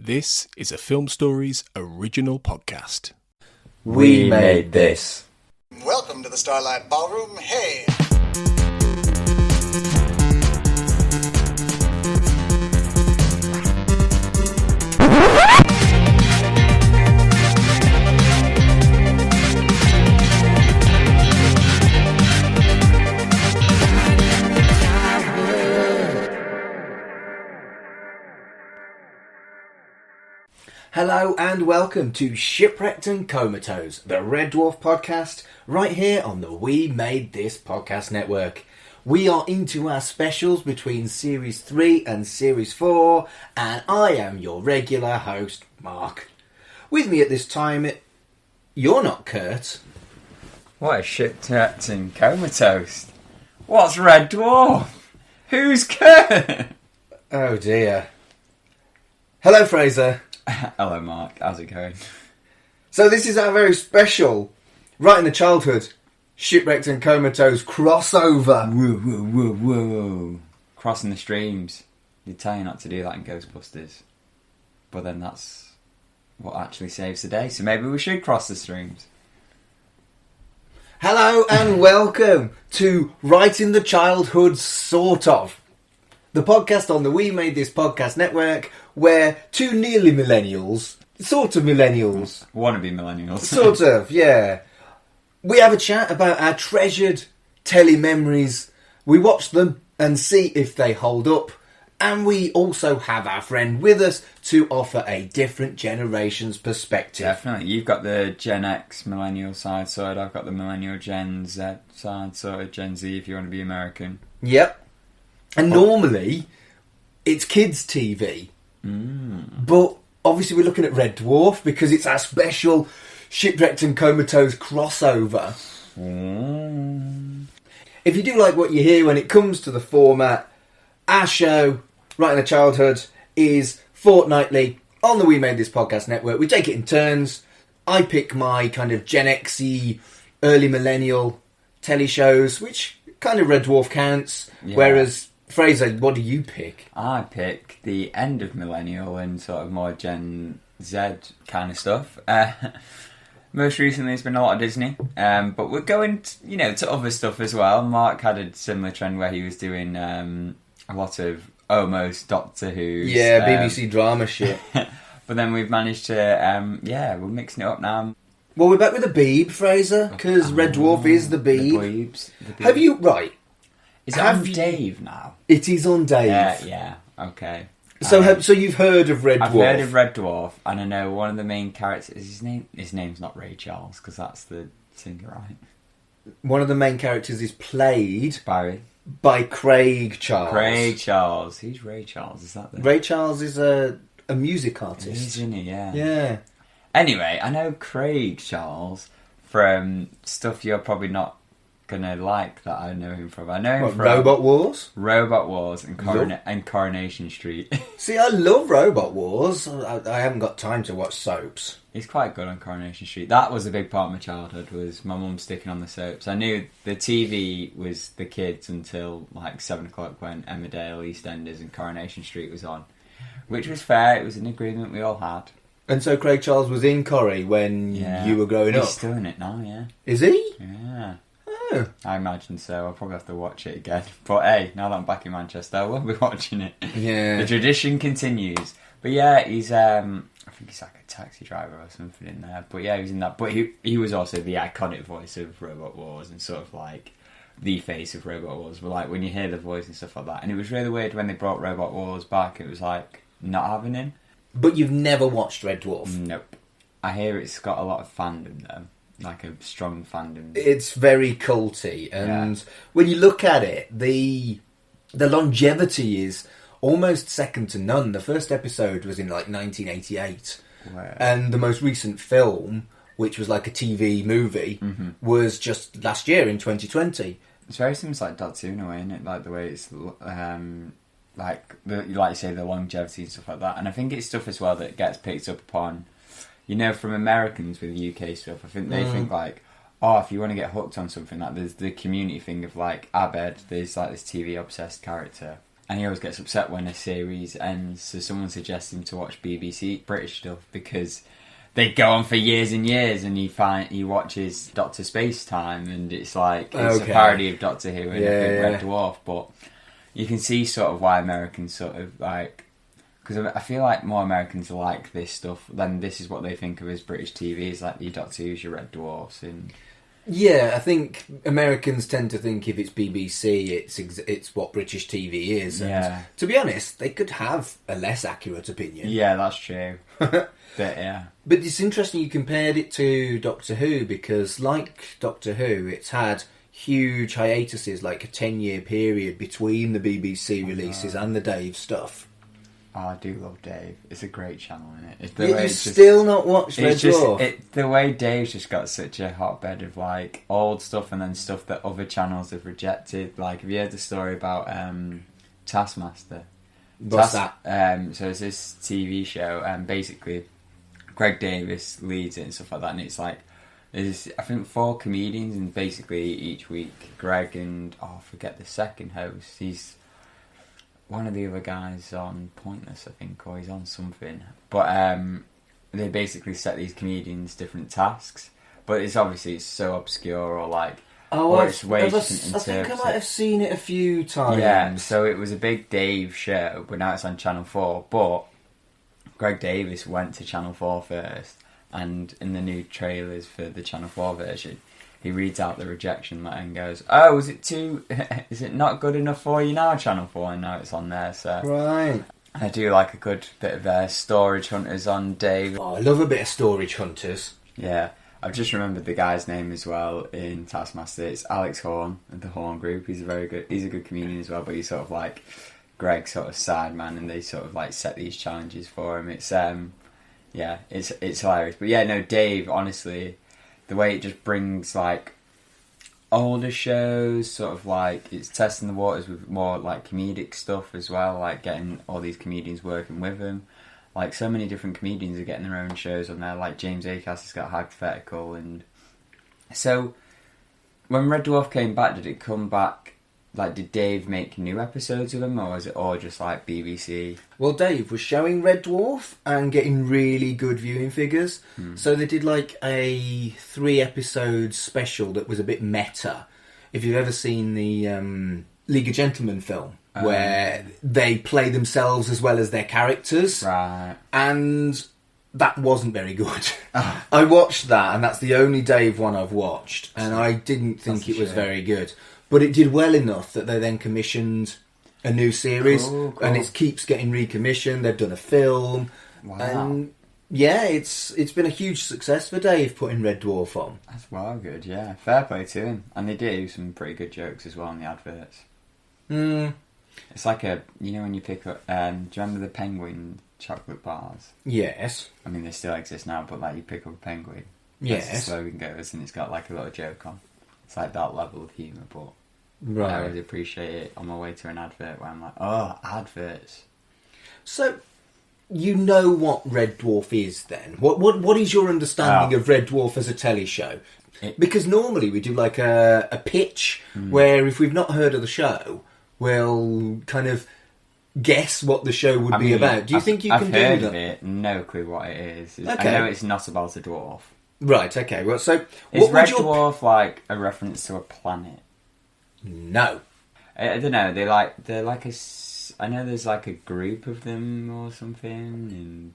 This is a Film Stories original podcast. We made this. Welcome to the Starlight Ballroom. Hey! Hello and welcome to Shipwrecked and Comatose, the Red Dwarf podcast, right here on the We Made This podcast network. We are into our specials between Series 3 and Series 4, and I am your regular host, Mark. With me at this time, you're not Kurt. What a Shipwrecked and Comatose? What's Red Dwarf? Who's Kurt? Oh dear. Hello, Fraser. Hello, Mark. How's it going? So this is our very special, right in the childhood, Shipwrecked and Comatose crossover. Whoa, whoa, whoa, whoa. Crossing the streams. They tell you not to do that in Ghostbusters. But then that's what actually saves the day. So maybe we should cross the streams. Millennial and welcome to Right in the Childhood, sort of. The podcast on the We Made This podcast network, where two nearly millennials, sort of millennials. Wannabe millennials. Sort of, yeah. We have a chat about our treasured telly memories. We watch them and see if they hold up. And we also have our friend with us to offer a different generation's perspective. Definitely. You've got the Gen X Millennial side sorted. I've got the Millennial Gen Z side sorted. Gen Z if you want to be American. Yep. And normally, it's kids' TV. But obviously we're looking at Red Dwarf because it's our special Shipwrecked and Comatose crossover. If you do like what you hear when it comes to the format, our show, Right in the Childhood, is fortnightly on the We Made This podcast network. We take it in turns. I pick my kind of Gen X-y, early millennial telly shows, which kind of Red Dwarf counts, whereas Fraser, what do you pick? I pick the end of Millennial and sort of more Gen Z kind of stuff. Most recently, it's been a lot of Disney, but we're going, to other stuff as well. Mark had a similar trend where he was doing a lot of almost Doctor Who's. Yeah, BBC drama shit. But then we've managed to, we're mixing it up now. Well, we're back with the Beeb, Fraser, because Red Dwarf is the Beeb. The Beebs. Have you, right? Is it on Dave now? It is on Dave. Yeah, okay. So you've heard of Red Dwarf? I've heard of Red Dwarf, and I know one of the main characters. His name's not Ray Charles, because that's the singer, right? One of the main characters is played by Craig Charles. Craig Charles. Who's Ray Charles? Is that the... Ray Charles is a music artist. Isn't he? Yeah. Yeah. Anyway, I know Craig Charles from stuff you're probably not gonna like that I know him from. I know him from Robot Wars? Robot Wars and Coronation Street. See, I love Robot Wars. I haven't got time to watch soaps. He's quite good on Coronation Street. That was a big part of my childhood, was my mum sticking on the soaps. I knew the TV was the kids until like 7 o'clock when Emmerdale, EastEnders and Coronation Street was on. Which was fair, it was an agreement we all had. And so Craig Charles was in Corrie when you were growing up? He's still in it now, yeah. Is he? Yeah. Oh. I imagine so. I'll probably have to watch it again. But hey, now that I'm back in Manchester, I will be watching it. Yeah. The tradition continues. But yeah, he's I think he's like a taxi driver or something in there. But yeah, he was in that. But he was also the iconic voice of Robot Wars and sort of like the face of Robot Wars. But like when you hear the voice and stuff like that. And it was really weird when they brought Robot Wars back. It was like not having him. But you've never watched Red Dwarf? Nope. I hear it's got a lot of fandom though. Like a strong fandom. It's very culty, and when you look at it, the longevity is almost second to none. The first episode was in like 1988, and the most recent film, which was like a TV movie, was just last year in 2020. It's very similar to like Doctor Who in a way, isn't it? Like the way it's like you say, the longevity and stuff like that. And I think it's stuff as well that gets picked up upon. From Americans with UK stuff, I think they think like, if you want to get hooked on something, like there's the community thing of like Abed, there's like this TV obsessed character, and he always gets upset when a series ends. So someone suggests him to watch BBC British stuff because they go on for years and years, and he watches Doctor Space Time, and it's like it's a parody of Doctor Who and a big Red Dwarf. But you can see sort of why Americans sort of like, because I feel like more Americans like this stuff than this is what they think of as British TV. Is like your Doctor Who's, your Red Dwarfs, and yeah, I think Americans tend to think if it's BBC, it's what British TV is. And to be honest, they could have a less accurate opinion. Yeah, that's true. But yeah. But it's interesting you compared it to Doctor Who, because like Doctor Who, it's had huge hiatuses, like a 10-year period between the BBC releases and the Dave stuff. Oh, I do love Dave. It's a great channel, isn't it? You've still not watched Red Dwarf? The way Dave's just got such a hotbed of like old stuff and then stuff that other channels have rejected. Like, have you heard the story about Taskmaster? What's that? So it's this TV show, and basically Greg Davis leads it and stuff like that, and it's like there's I think 4 comedians, and basically each week Greg and I forget the second host, he's one of the other guys on Pointless, I think, or he's on something, but they basically set these comedians different tasks, but it's obviously so obscure or like it's way different. I think I might have seen it a few times. Yeah, so it was a big Dave show, but now it's on Channel 4, but Greg Davis went to Channel 4 first, and in the new trailers for the Channel 4 version, he reads out the rejection letter and goes, "Oh, is it not good enough for you now, Channel 4?" And now it's on there, so... Right. I do like a good bit of Storage Hunters on Dave. Oh, I love a bit of Storage Hunters. Yeah. I've just remembered the guy's name as well in Taskmaster. It's Alex Horn of the Horn Group. He's a good comedian as well, but he's sort of like Greg's sort of side man, and they sort of like set these challenges for him. It's it's hilarious. But yeah, no, Dave, honestly, the way it just brings like older shows, sort of like it's testing the waters with more like comedic stuff as well, like getting all these comedians working with him. Like, so many different comedians are getting their own shows on there. Like, James Acaster has got Hypothetical. And so, when Red Dwarf came back, did it come back... Like, did Dave make new episodes of them? Or was it all just, like, BBC? Well, Dave was showing Red Dwarf and getting really good viewing figures. So they did, like, a 3-episode special that was a bit meta. If you've ever seen the League of Gentlemen film... where they play themselves as well as their characters. Right. And that wasn't very good. I watched that, and that's the only Dave one I've watched, and I didn't think it was very good. But it did well enough that they then commissioned a new series, and it keeps getting recommissioned. They've done a film. Wow. And yeah, it's been a huge success for Dave putting Red Dwarf on. That's well good, yeah. Fair play to him. And they do some pretty good jokes as well in the adverts. It's like when you pick up, do you remember the penguin chocolate bars? Yes. I mean, they still exist now, but like you pick up a penguin. Yes. The slogan goes, and it's got like a little joke on. It's like that level of humour, but right. I really appreciate it on my way to an advert where I'm like, oh, adverts. So, you know what Red Dwarf is then? What is your understanding of Red Dwarf as a telly show? Because normally we do like a pitch where if we've not heard of the show... we'll kind of guess what the show would be about. Do you think you can do that? I've heard of it, no clue what it is. Okay. I know it's not about a dwarf. Right, okay. Well, so... Is Red Dwarf like a reference to a planet? No. I don't know, they're like I know there's like a group of them or something, and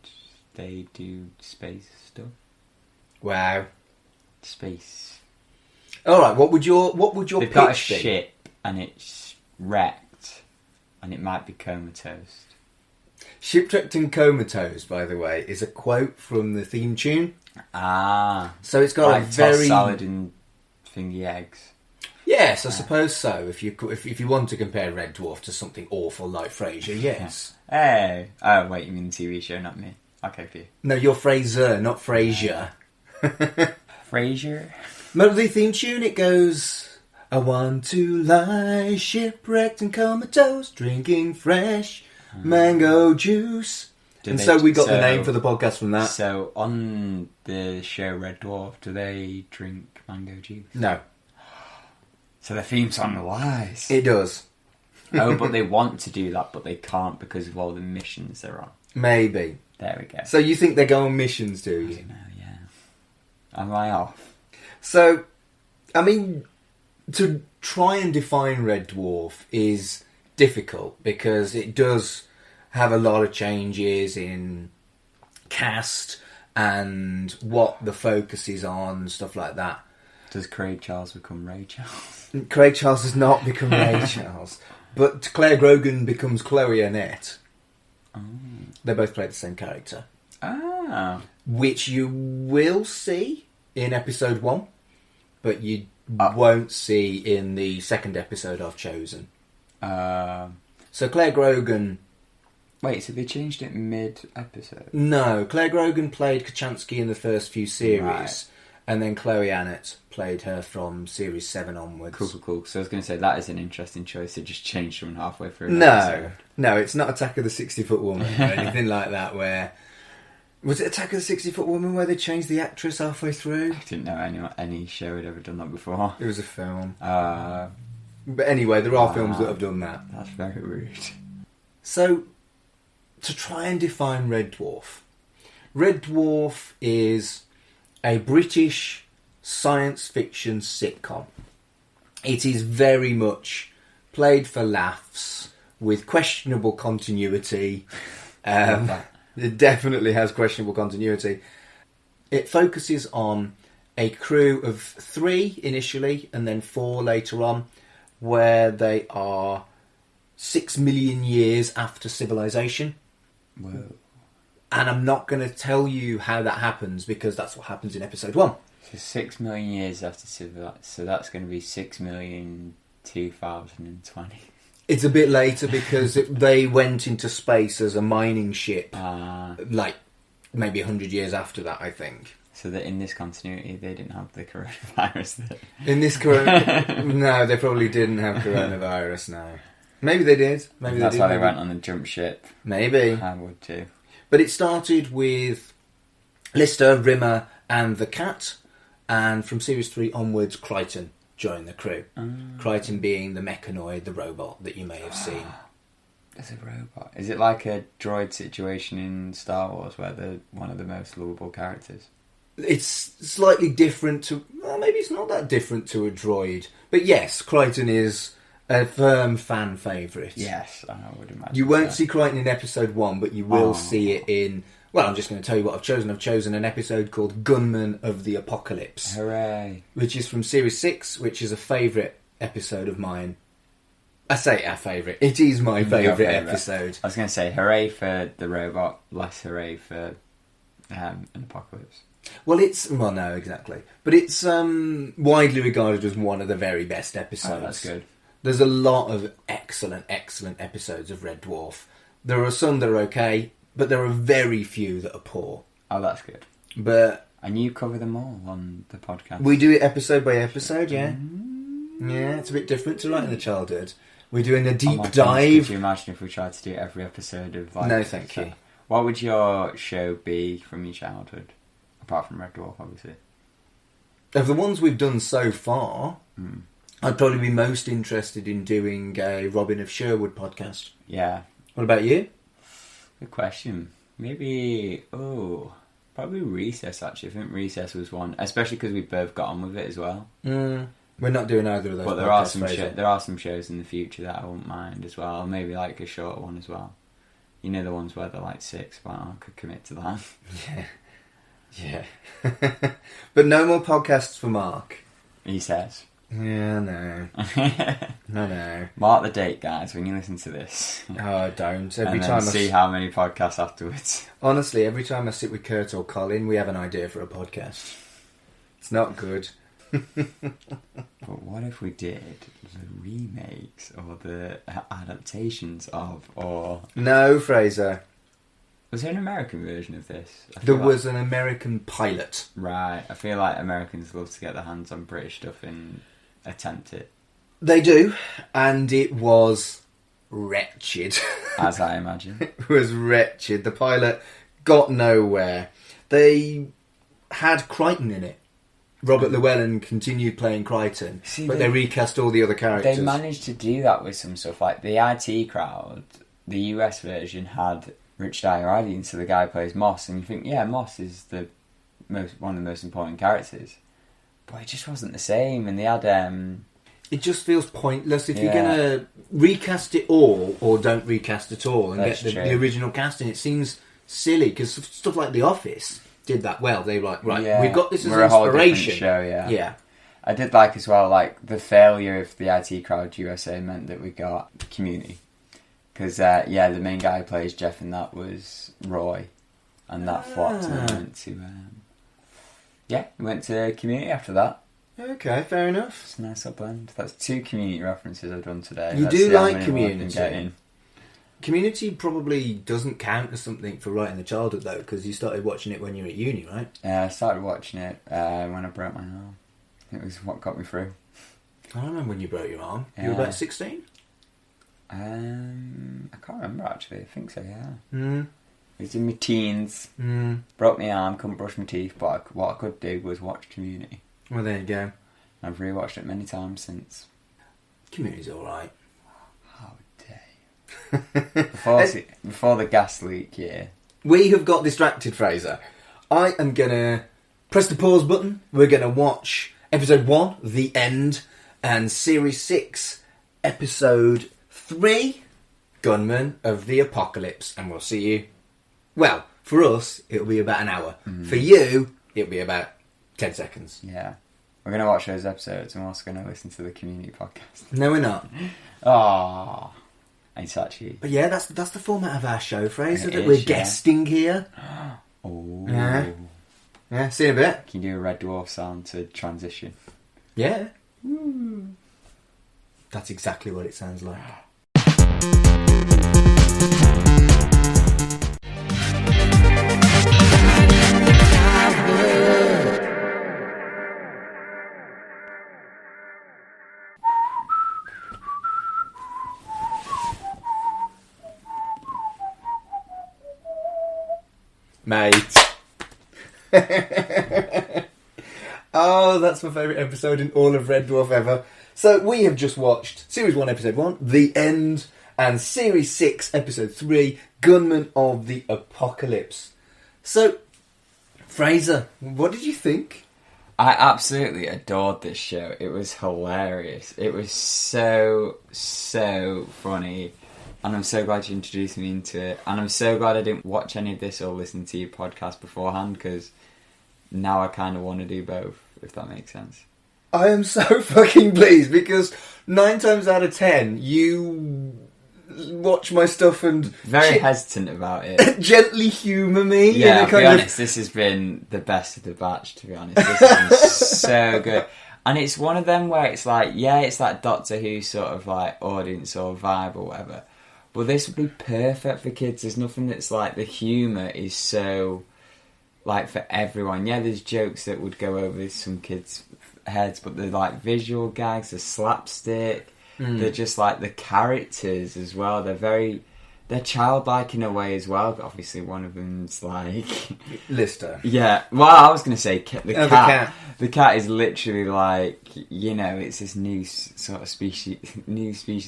they do space stuff. Wow. Space. Alright, what would your They've pitch got a be? ship, and it's wrecked, and it might be comatose. Shipwrecked and Comatose, by the way, is a quote from the theme tune. So it's got like a very... salad and thingy eggs. Yes, I suppose so. If you want to compare Red Dwarf to something awful like Fraser, yes. Hey. Oh, wait, you mean the TV show, not me. Okay, for you. No, you're Fraser, not Frasier. Frasier? But the theme tune, it goes... I want to lie shipwrecked and comatose, drinking fresh mango juice. So we got the name for the podcast from that. So on the show Red Dwarf, do they drink mango juice? No. So the theme song lies. It does. Oh, but they want to do that, but they can't because of all the missions they're on. Maybe. There we go. So you think they go on missions, do I you? don't know, yeah. Am I off? So, I mean, to try and define Red Dwarf is difficult because it does have a lot of changes in cast and what the focus is on, stuff like that. Does Craig Charles become Ray Charles? Craig Charles does not become Ray Charles, but Claire Grogan becomes Chloe Annette. Oh. They both play the same character. Ah. Which you will see in episode 1, but you won't see in the second episode of Chosen. So Claire Grogan... Wait, so they changed it mid-episode? No, Claire Grogan played Kachansky in the first few series, Right. and then Chloe Annett played her from series 7 onwards. Cool. So I was going to say, that is an interesting choice. They just changed someone halfway through an No, episode. no, it's not Attack of the 60-Foot Woman or anything like that where... Was it Attack of the 60-Foot Woman where they changed the actress halfway through? I didn't know any show had ever done that before. It was a film. But But anyway, there are films that have done that. That's very rude. So, to try and define Red Dwarf. Red Dwarf is a British science fiction sitcom. It is very much played for laughs, with questionable continuity. It definitely has questionable continuity. It focuses on a crew of 3 initially, and then 4 later on, where they are 6 million years after civilization. Whoa. And I'm not going to tell you how that happens, because that's what happens in episode 1. So 6 million years after civilization. So that's going to be 6,000,020. It's a bit later because they went into space as a mining ship, like maybe 100 years after that, I think. So that in this continuity, they didn't have the coronavirus. In this no, they probably didn't have coronavirus. No, maybe they did. Maybe that's they did. why they went on the jump ship. Maybe I would too. But it started with Lister, Rimmer, and the cat, and from series 3 onwards, Crichton joined the crew. Crichton being the mechanoid, the robot that you may have seen. There's a robot. Is it like a droid situation in Star Wars where they're one of the most lovable characters? It's slightly different to... Well, maybe it's not that different to a droid. But yes, Crichton is a firm fan favourite. Yes, I would imagine. You won't see Crichton in episode 1, but you will see it in... Well, I'm just going to tell you what I've chosen. I've chosen an episode called Gunman of the Apocalypse. Hooray. Which is from series 6, which is a favourite episode of mine. I say our favourite. It is my favourite episode. I was going to say hooray for the robot, less hooray for an apocalypse. Well, no, exactly. But it's widely regarded as one of the very best episodes. Oh, that's good. There's a lot of excellent episodes of Red Dwarf. There are some that are okay, but there are very few that are poor. Oh, that's good. But and you cover them all on the podcast. We do it episode by episode, yeah. Yeah, it's a bit different to Right in the Childhood. We're doing a deep dive. Could you imagine if we tried to do every episode of... No, thank you. What would your show be from your childhood? Apart from Red Dwarf, obviously. Of the ones we've done so far, I'd probably be most interested in doing a Robin of Sherwood podcast. Yeah. What about you? Good question. Maybe... probably Recess, actually. I think Recess was one. Especially because we both got on with it as well. We're not doing either of those. But there are some shows in the future that I wouldn't mind as well. Maybe like a shorter one as well. You know, the ones where they're like 6, but I could commit to that. Yeah. But no more podcasts for Mark. He says. Yeah, no. No. Mark the date, guys, when you listen to this. Oh, don't. And then see how many podcasts afterwards. Honestly, every time I sit with Kurt or Colin, we have an idea for a podcast. It's not good. But what if we did the remakes or the adaptations of, or... No, Fraser. Was there an American version of this? There was an American pilot. Right. I feel like Americans love to get their hands on British stuff and attempt it. They do, and it was wretched. As I imagine. It was wretched. The pilot got nowhere. They had Crichton in it. Robert Llewellyn continued playing Crichton, See, but they recast all the other characters. They managed to do that with some stuff. Like the IT Crowd, the US version had Rich Dyer, so the guy who plays Moss, and you think, yeah, Moss is one of the most important characters. But it just wasn't the same, and they had... It just feels pointless if you're going to recast it all or don't recast at all and get the original casting. It seems silly, because stuff like The Office did that well. They were like, right, we've got this as inspiration. A whole different show, yeah. I did like as well, like, the failure of the IT Crowd USA meant that we got Community. Because, the main guy who plays Jeff in that was Roy. And that flopped, and we went to Community after that. Okay, fair enough. It's a nice little blend. That's 2 Community references I've done today. You do like Community. Community probably doesn't count as something for right in the childhood, though, because you started watching it when you were at uni, right? Yeah, I started watching it when I broke my arm. It was what got me through. I don't remember when you broke your arm. You were about 16? I can't remember, actually. I think so, yeah. It was in my teens. Broke my arm, couldn't brush my teeth, but what I could do was watch Community. Well, there you go. I've rewatched it many times since. Community's alright. How dare you. Before the gas leak, We have got distracted, Fraser. I am going to press the pause button. We're going to watch episode 1, The End, and series 6, episode 3, Gunman of the Apocalypse. And we'll see you... Well, for us, it'll be about an hour. For you, it'll be about 10 seconds. Yeah. We're going to watch those episodes and we're also going to listen to the Community podcast. No, we're not. Oh, it's actually... But yeah, that's the format of our show, Fraser, that we're guesting here. Oh. Yeah, see you in a bit. Can you do a Red Dwarf sound to transition? Yeah. That's exactly what it sounds like. Mate. Oh, that's my favourite episode in all of Red Dwarf ever. So we have just watched Series 1, Episode 1, The End, and Series 6, Episode 3, Gunman of the Apocalypse. So, Fraser, what did you think? I absolutely adored this show. It was hilarious. It was so funny. And I'm so glad you introduced me into it. And I'm so glad I didn't watch any of this or listen to your podcast beforehand, because now I kind of want to do both, if that makes sense. I am so fucking pleased, because 9 times out of 10, you watch my stuff and... Very hesitant about it. Gently humour me. Yeah, I'll be honest, this has been the best of the batch, to be honest. This has been so good. And it's one of them where it's like, yeah, it's that Doctor Who sort of like audience or vibe or whatever. But this would be perfect for kids. There's nothing that's like... The humour is so... like, for everyone. Yeah, there's jokes that would go over some kids' heads, but they're like visual gags, the slapstick. They're just like the characters as well. They're childlike in a way as well. But obviously, one of them's like Lister. Yeah. Well, I was going to say the cat. The cat. The cat is literally like, you know, it's this new sort of species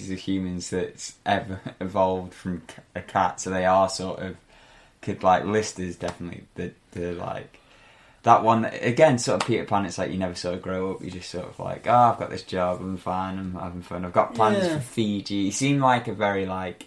of humans that's ever evolved from a cat. So they are sort of like Lister's definitely the like. That one, again, sort of Peter Pan, it's like you never sort of grow up, you just sort of like, oh, I've got this job, I'm fine, I'm having fun, I've got plans for Fiji. He seemed like a very, like,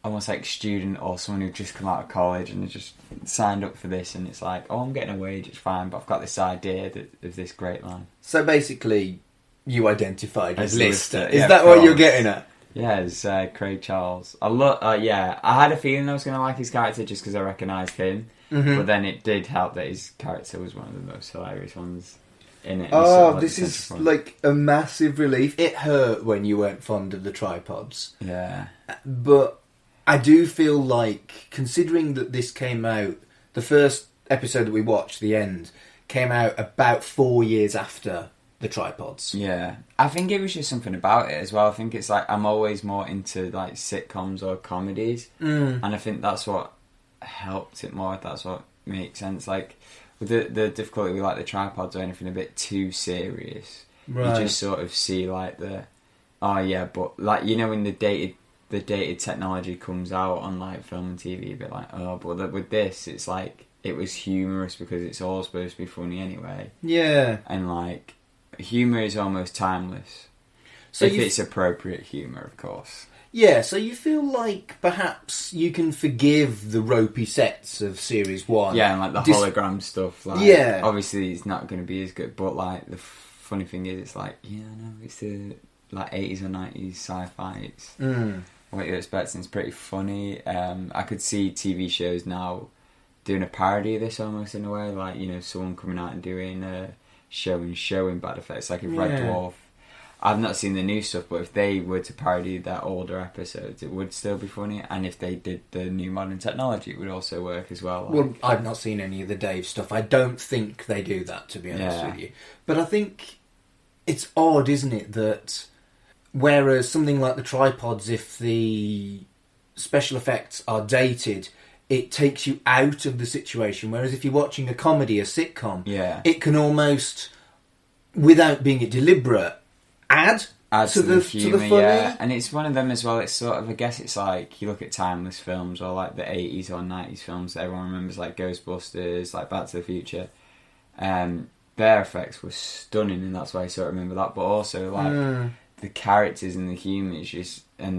almost like student or someone who'd just come out of college and just signed up for this, and it's like, oh, I'm getting a wage, it's fine, but I've got this idea of this great line. So basically, you identified as Lister. Is yeah, that what you're getting at? Yeah, it's Craig Charles. I had a feeling I was going to like his character just because I recognised him. Mm-hmm. But then it did help that his character was one of the most hilarious ones in it. Oh, this is like a massive relief. It hurt when you weren't fond of the tripods. Yeah. But I do feel like, considering that this came out, the first episode that we watched, The End, came out about 4 years after the tripods. Yeah. I think it was just something about it as well. I think it's like, I'm always more into like sitcoms or comedies. And I think that's what helped it more, if that's what makes sense. Like, with the difficulty with like the tripods or anything a bit too serious. Right. You just sort of see like but like when the dated technology comes out on like film and TV, a bit like but with this it's like it was humorous because it's all supposed to be funny anyway. Yeah. And like humour is almost timeless. So if it's appropriate humour, of course. Yeah, so you feel like perhaps you can forgive the ropey sets of Series 1. Yeah, and like the hologram stuff. Like, yeah. Obviously, it's not going to be as good, but like the funny thing is, it's like, it's the like 80s or 90s sci-fi. It's what you're expecting. It's pretty funny. I could see TV shows now doing a parody of this almost in a way. Like, someone coming out and doing a showing bad effects. Like if Red Dwarf. I've not seen the new stuff, but if they were to parody their older episodes, it would still be funny. And if they did the new modern technology, it would also work as well. Well, I've not seen any of the Dave stuff. I don't think they do that, to be honest with you. But I think it's odd, isn't it, that whereas something like the tripods, if the special effects are dated, it takes you out of the situation. Whereas if you're watching a comedy, a sitcom, it can almost, without being deliberate, add to the funny. Yeah, and it's one of them as well. It's sort of, I guess it's like you look at timeless films or like the 80s or 90s films that everyone remembers, like Ghostbusters, like Back to the Future. Their effects were stunning, and that's why I sort of remember that. But also like the characters and the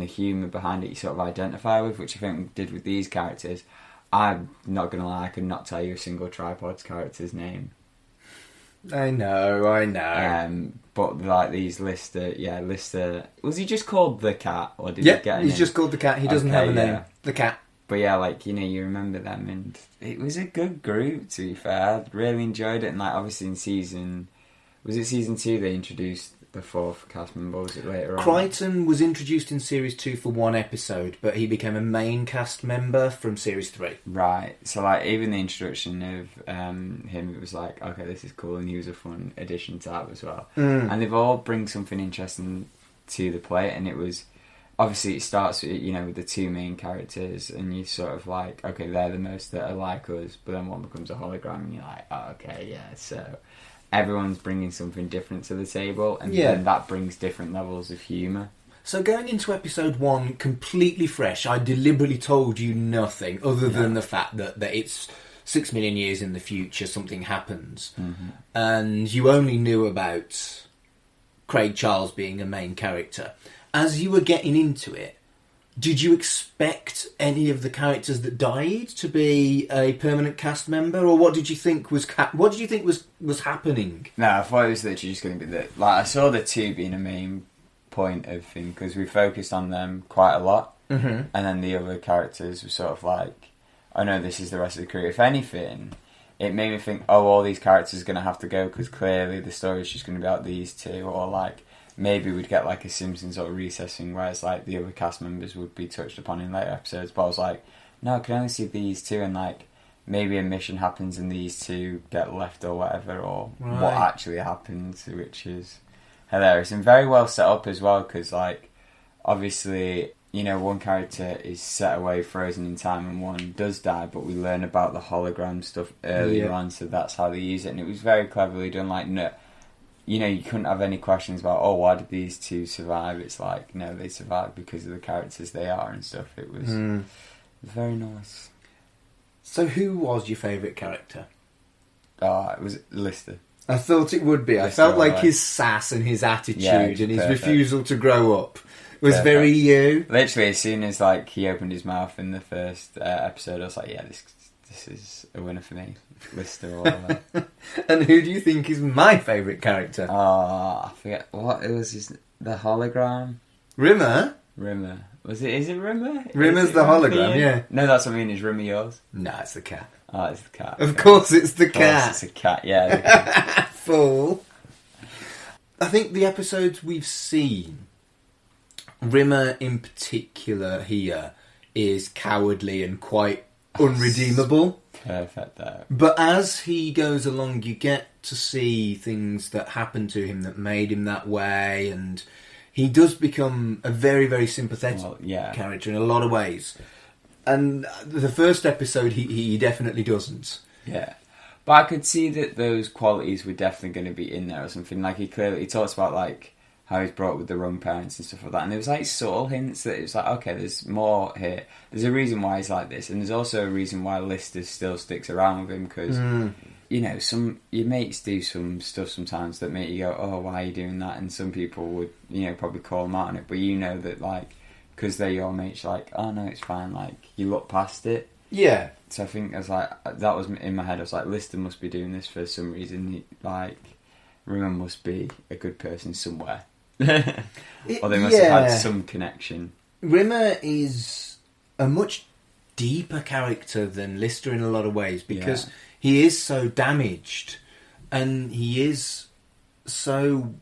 humour behind it, you sort of identify with, which I think we did with these characters. I'm not gonna lie, I could not tell you a single Tripod's character's name. I know. But like these Lister. Was he just called the Cat, or did he get a name? He's just called the Cat. He doesn't have a name. The Cat. But yeah, like you remember them, and it was a good group. To be fair, I really enjoyed it. And like obviously in season 2 they introduced the fourth cast member. Was it later on? Crichton was introduced in Series 2 for one episode, but he became a main cast member from Series 3. Right. So like even the introduction of him, it was like, okay, this is cool, and he was a fun addition to that as well. And they've all bring something interesting to the play, and it was obviously it starts with with the two main characters, and you sort of like, okay, they're the most that are like us, but then one becomes a hologram, and you're like, oh, okay, yeah, so. Everyone's bringing something different to the table, and then that brings different levels of humour. So going into episode 1 completely fresh, I deliberately told you nothing other than the fact that it's 6 million years in the future, something happens. And you only knew about Craig Charles being a main character. As you were getting into it, did you expect any of the characters that died to be a permanent cast member, or what did you think was happening? No, I thought it was literally just going to be I saw the two being a main point of thing because we focused on them quite a lot, and then the other characters were sort of like, oh no, this is the rest of the crew. If anything, it made me think, oh, all these characters are going to have to go because clearly the story is just going to be about these two, or like. Maybe we'd get like a Simpsons or Recess thing, whereas like the other cast members would be touched upon in later episodes. But I was like, no, I can only see these two, and like maybe a mission happens and these two get left or whatever, or what actually happens, which is hilarious and very well set up as well. Because like obviously, one character is set away, frozen in time, and one does die. But we learn about the hologram stuff earlier on, so that's how they use it, and it was very cleverly done. Like no. You couldn't have any questions about, oh, why did these two survive? It's like, no, they survived because of the characters they are and stuff. It was very nice. So who was your favourite character? Oh, it was Lister. I thought it would be. I felt like his sass and his attitude and his refusal to grow up was very you. Literally, as soon as like he opened his mouth in the first episode, I was like, yeah, this is a winner for me. Lister all the way. And who do you think is my favourite character? Oh, I forget what it was. The hologram. Rimmer. Was it? Is it Rimmer? Rimmer's the hologram. Yeah. No, that's what I mean. Is Rimmer yours? No, it's the cat. Oh, it's the cat. Of course, it's the cat. It's a cat. Yeah. The cat. Fool. I think the episodes we've seen, Rimmer in particular here is cowardly and quite unredeemable. Perfect though. But as he goes along, you get to see things that happened to him that made him that way, and he does become a very, very sympathetic character in a lot of ways. And the first episode, he definitely doesn't. Yeah. But I could see that those qualities were definitely going to be in there or something. Like, he talks about, like, how he's brought up with the wrong parents and stuff like that. And there was, like, subtle hints that it was like, okay, there's more here. There's a reason why he's like this. And there's also a reason why Lister still sticks around with him, because, you know, your mates do some stuff sometimes that make you go, oh, why are you doing that? And some people would, you know, probably call them out on it. But you know that, like, because they're your mates, you're like, oh, no, it's fine. Like, you look past it. Yeah. So I think I was like, that was in my head. I was like, Lister must be doing this for some reason. Like, Rimmer must be a good person somewhere. Or they must have had some connection. Rimmer is a much deeper character than Lister in a lot of ways, because he is so damaged and he is so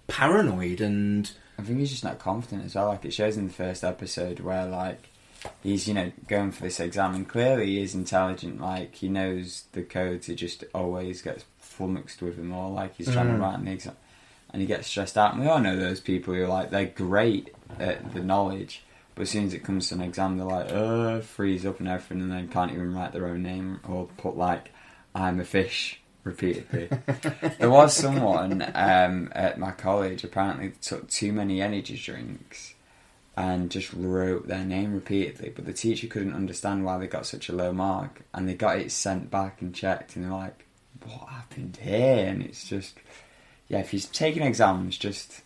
paranoid, and I think he's just not confident as well. Like, it shows in the first episode where, like, he's, you know, going for this exam, and clearly he is intelligent. Like, he knows the codes, it just always gets flummoxed with him, or like he's trying to write in the exam and he gets stressed out. And we all know those people who are like, they're great at the knowledge, but as soon as it comes to an exam, they're like, freeze up and everything, and then can't even write their own name or put, like, I'm a fish repeatedly. There was someone at my college apparently took too many energy drinks and just wrote their name repeatedly, but the teacher couldn't understand why they got such a low mark, and they got it sent back and checked, and they're like, what happened here? And it's just, yeah, if you're taking exams, just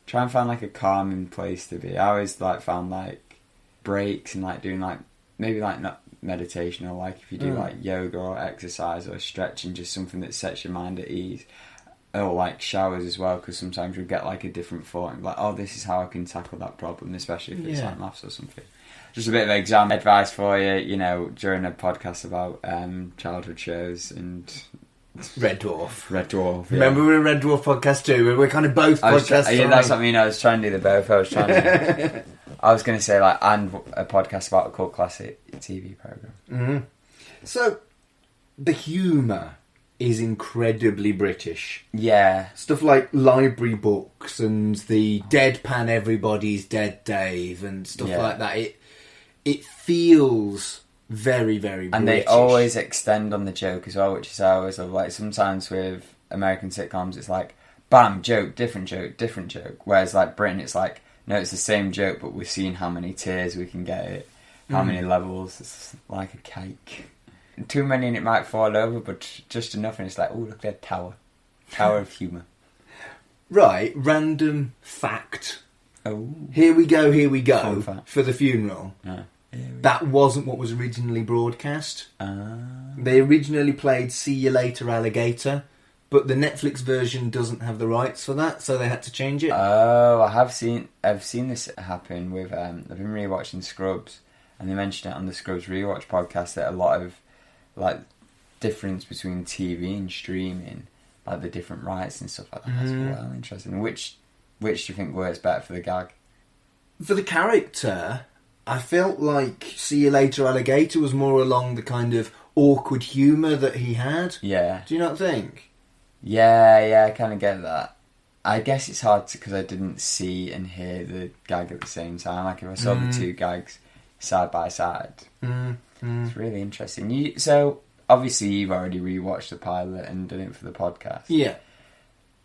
try and find, like, a calming place to be. I always, like, found, like, breaks and, like, doing, like, maybe, like, not meditation, or, like, if you do, like, yoga or exercise or stretching, just something that sets your mind at ease. Or, like, showers as well, because sometimes you'll get, like, a different thought and be like, oh, this is how I can tackle that problem, especially if it's like maths or something. Just a bit of exam advice for you, you know, during a podcast about childhood shows. And Red Dwarf. Yeah. Remember, we were a Red Dwarf podcast too. We're kind of both podcasts. Yeah, that's what I mean. I was trying to do the both. I was trying to. I was going to say, like, and a podcast about a cult classic TV program. Mm-hmm. So, the humour is incredibly British. Yeah. Stuff like library books and the deadpan everybody's dead Dave and stuff like that. It feels very, very British. And they always extend on the joke as well, which is always like, sometimes with American sitcoms, it's like, bam, joke, different joke, different joke. Whereas, like, Britain, it's like, no, it's the same joke, but we're seeing how many tiers we can get it, how many levels. It's like a cake. Too many and it might fall over, but just enough, and it's like, oh, look at that tower of humour. Right, random fact. Oh, Here we go Fun fact. for the funeral. That wasn't what was originally broadcast. They originally played See You Later Alligator, but the Netflix version doesn't have the rights for that, so they had to change it. Oh, I've seen this happen with, I've been rewatching Scrubs, and they mentioned it on the Scrubs Rewatch podcast, that a lot of, like, difference between TV and streaming, like the different rights and stuff like that. That's well interesting. Which do you think works better for the gag? For the character, I felt like See You Later Alligator was more along the kind of awkward humour that he had. Yeah. Do you not think? Yeah, I kind of get that. I guess it's hard because I didn't see and hear the gag at the same time. Like, if I saw the two gags side by side, it's really interesting. So, obviously, you've already rewatched the pilot and done it for the podcast. Yeah.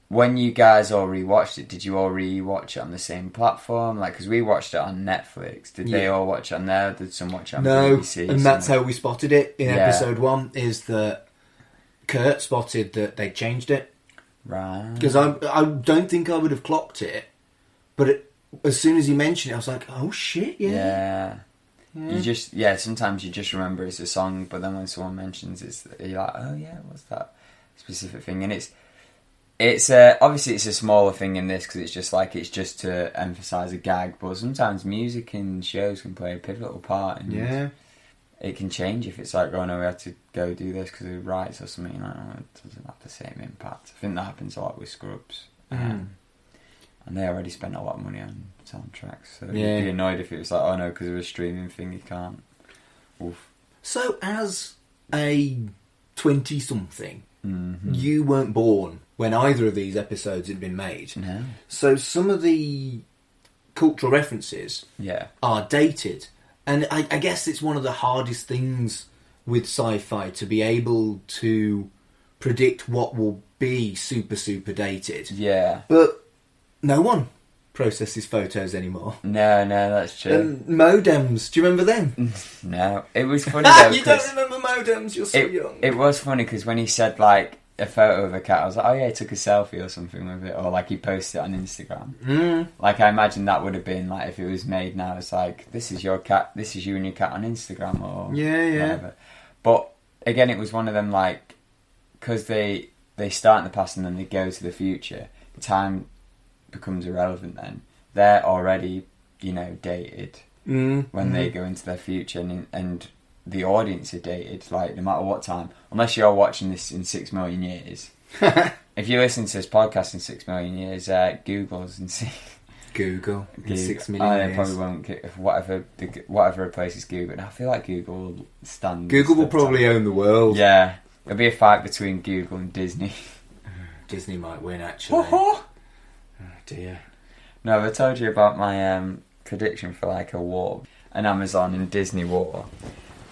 When you guys all rewatched it, did you all rewatch it on the same platform? Like, because we watched it on Netflix. Did they all watch it on there? Did some watch it on BBC? No, and that's how we spotted it in episode 1, is that Kurt spotted that they changed it. Right. Because I don't think I would have clocked it, but as soon as he mentioned it, I was like, oh shit, yeah. You just, sometimes you just remember it's a song, but then when someone mentions it, you're like, oh yeah, what's that specific thing? And it's obviously it's a smaller thing in this, because it's just to emphasise a gag, but sometimes music in shows can play a pivotal part, and it can change if it's like, oh no, we had to go do this because of rights or something. Like, oh, it doesn't have the same impact. I think that happens a lot with Scrubs. And they already spent a lot of money on soundtracks, so you'd be annoyed if it was like, oh no, because of a streaming thing, you can't. Oof. So, as a 20-something, you weren't born when either of these episodes had been made. No. So, some of the cultural references are dated. And I guess it's one of the hardest things with sci-fi, to be able to predict what will be super, super dated. Yeah. But no one processes photos anymore. No, that's true. And modems, do you remember them? No. It was funny though. You don't remember modems, you're so young. It was funny because when he said, like, a photo of a cat, I was like, oh yeah, he took a selfie or something with it, or like he posted it on Instagram. Like, I imagine that would have been like, if it was made now, it's like, this is your cat, this is you and your cat on Instagram, or whatever. But again, it was one of them, like, because they start in the past and then they go to the future, time becomes irrelevant then. They're already, dated when they go into their future, and the audience are dated, like, no matter what time, unless you're watching this in 6 million years. If you listen to this podcast in 6 million years, Google us and see. Google in 6 million years. I probably won't, if whatever replaces Google. I feel like Google will stand. Google will probably own the world. Yeah, there'll be a fight between Google and Disney. Disney might win, actually. Oh dear. No, I told you about my prediction for like a war, an Amazon and Disney war.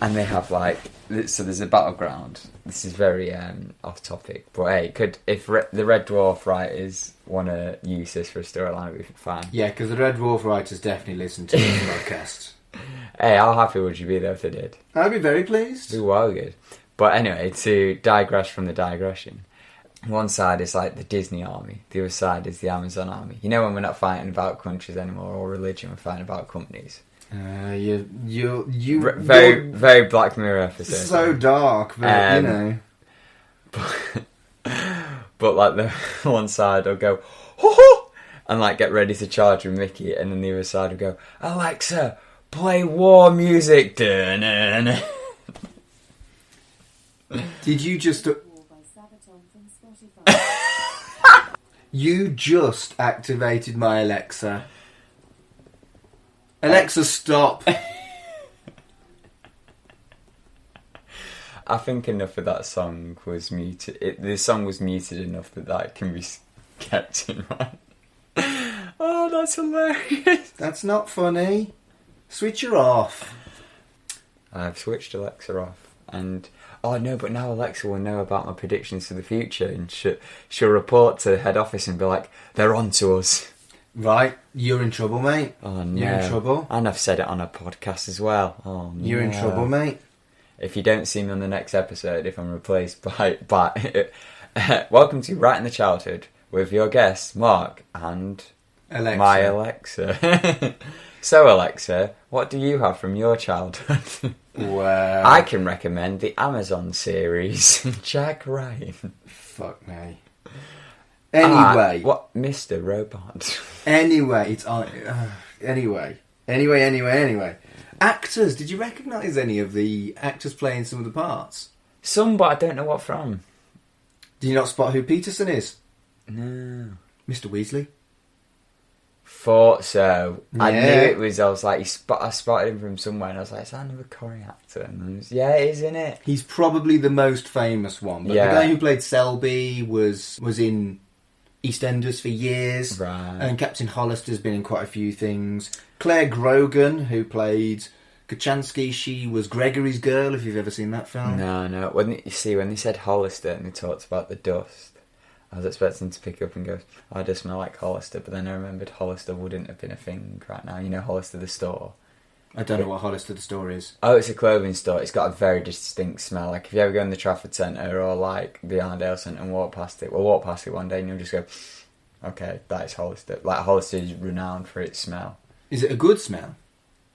And they have so there's a battleground. This is very off topic, but hey, if the Red Dwarf writers want to use this for a storyline, it'd be fine. Yeah, because the Red Dwarf writers definitely listen to this podcast. Hey, how happy would you be though if they did? I'd be very pleased. It'd be well good. But anyway, to digress from the digression, one side is like the Disney army, the other side is the Amazon army. You know, when we're not fighting about countries anymore or religion, we're fighting about companies. Very Black Mirror episode. So dark, but But like the one side will go, ho, and like get ready to charge with Mickey, and then the other side will go, Alexa, play war music. Did you just? You just activated my Alexa. Alexa, stop. I think enough of that song was muted. The song was muted enough that can be kept in, right? Oh, that's hilarious. That's not funny. Switch her off. I've switched Alexa off. And, oh no, but now Alexa will know about my predictions for the future, and she'll report to head office and be like, they're on to us. Right, you're in trouble, mate. Oh no. You're in trouble. And I've said it on a podcast as well. Oh no. You're in trouble, mate. If you don't see me on the next episode, if I'm replaced by welcome to Right in the Childhood with your guests, Mark and Alexa. My Alexa. So Alexa, what do you have from your childhood? Well, I can recommend the Amazon series, Jack Ryan. Fuck me. Anyway. What, Mr. Robot? Anyway, it's on. Anyway. Actors, did you recognise any of the actors playing some of the parts? Some, but I don't know what from. Do you not spot who Peterson is? No. Mr. Weasley. Thought so. Yeah. I knew it was. I was like, I spotted him from somewhere, and I was like, is that another Corey actor? And it is, isn't it? He's probably the most famous one. But the guy who played Selby was in EastEnders for years. Right. And Captain Hollister's been in quite a few things. Claire Grogan, who played Kachansky, she was Gregory's girl, if you've ever seen that film. No. When they said Hollister and they talked about the dust, I was expecting to pick up and go, oh, I just smell like Hollister, but then I remembered Hollister wouldn't have been a thing right now. You know Hollister the store? I don't know what Hollister the store is. Oh, it's a clothing store. It's got a very distinct smell. Like, if you ever go in the Trafford Centre or, like, the Arndale Centre and walk past it, we'll walk past it one day and you'll just go, okay, that is Hollister. Like, Hollister is renowned for its smell. Is it a good smell?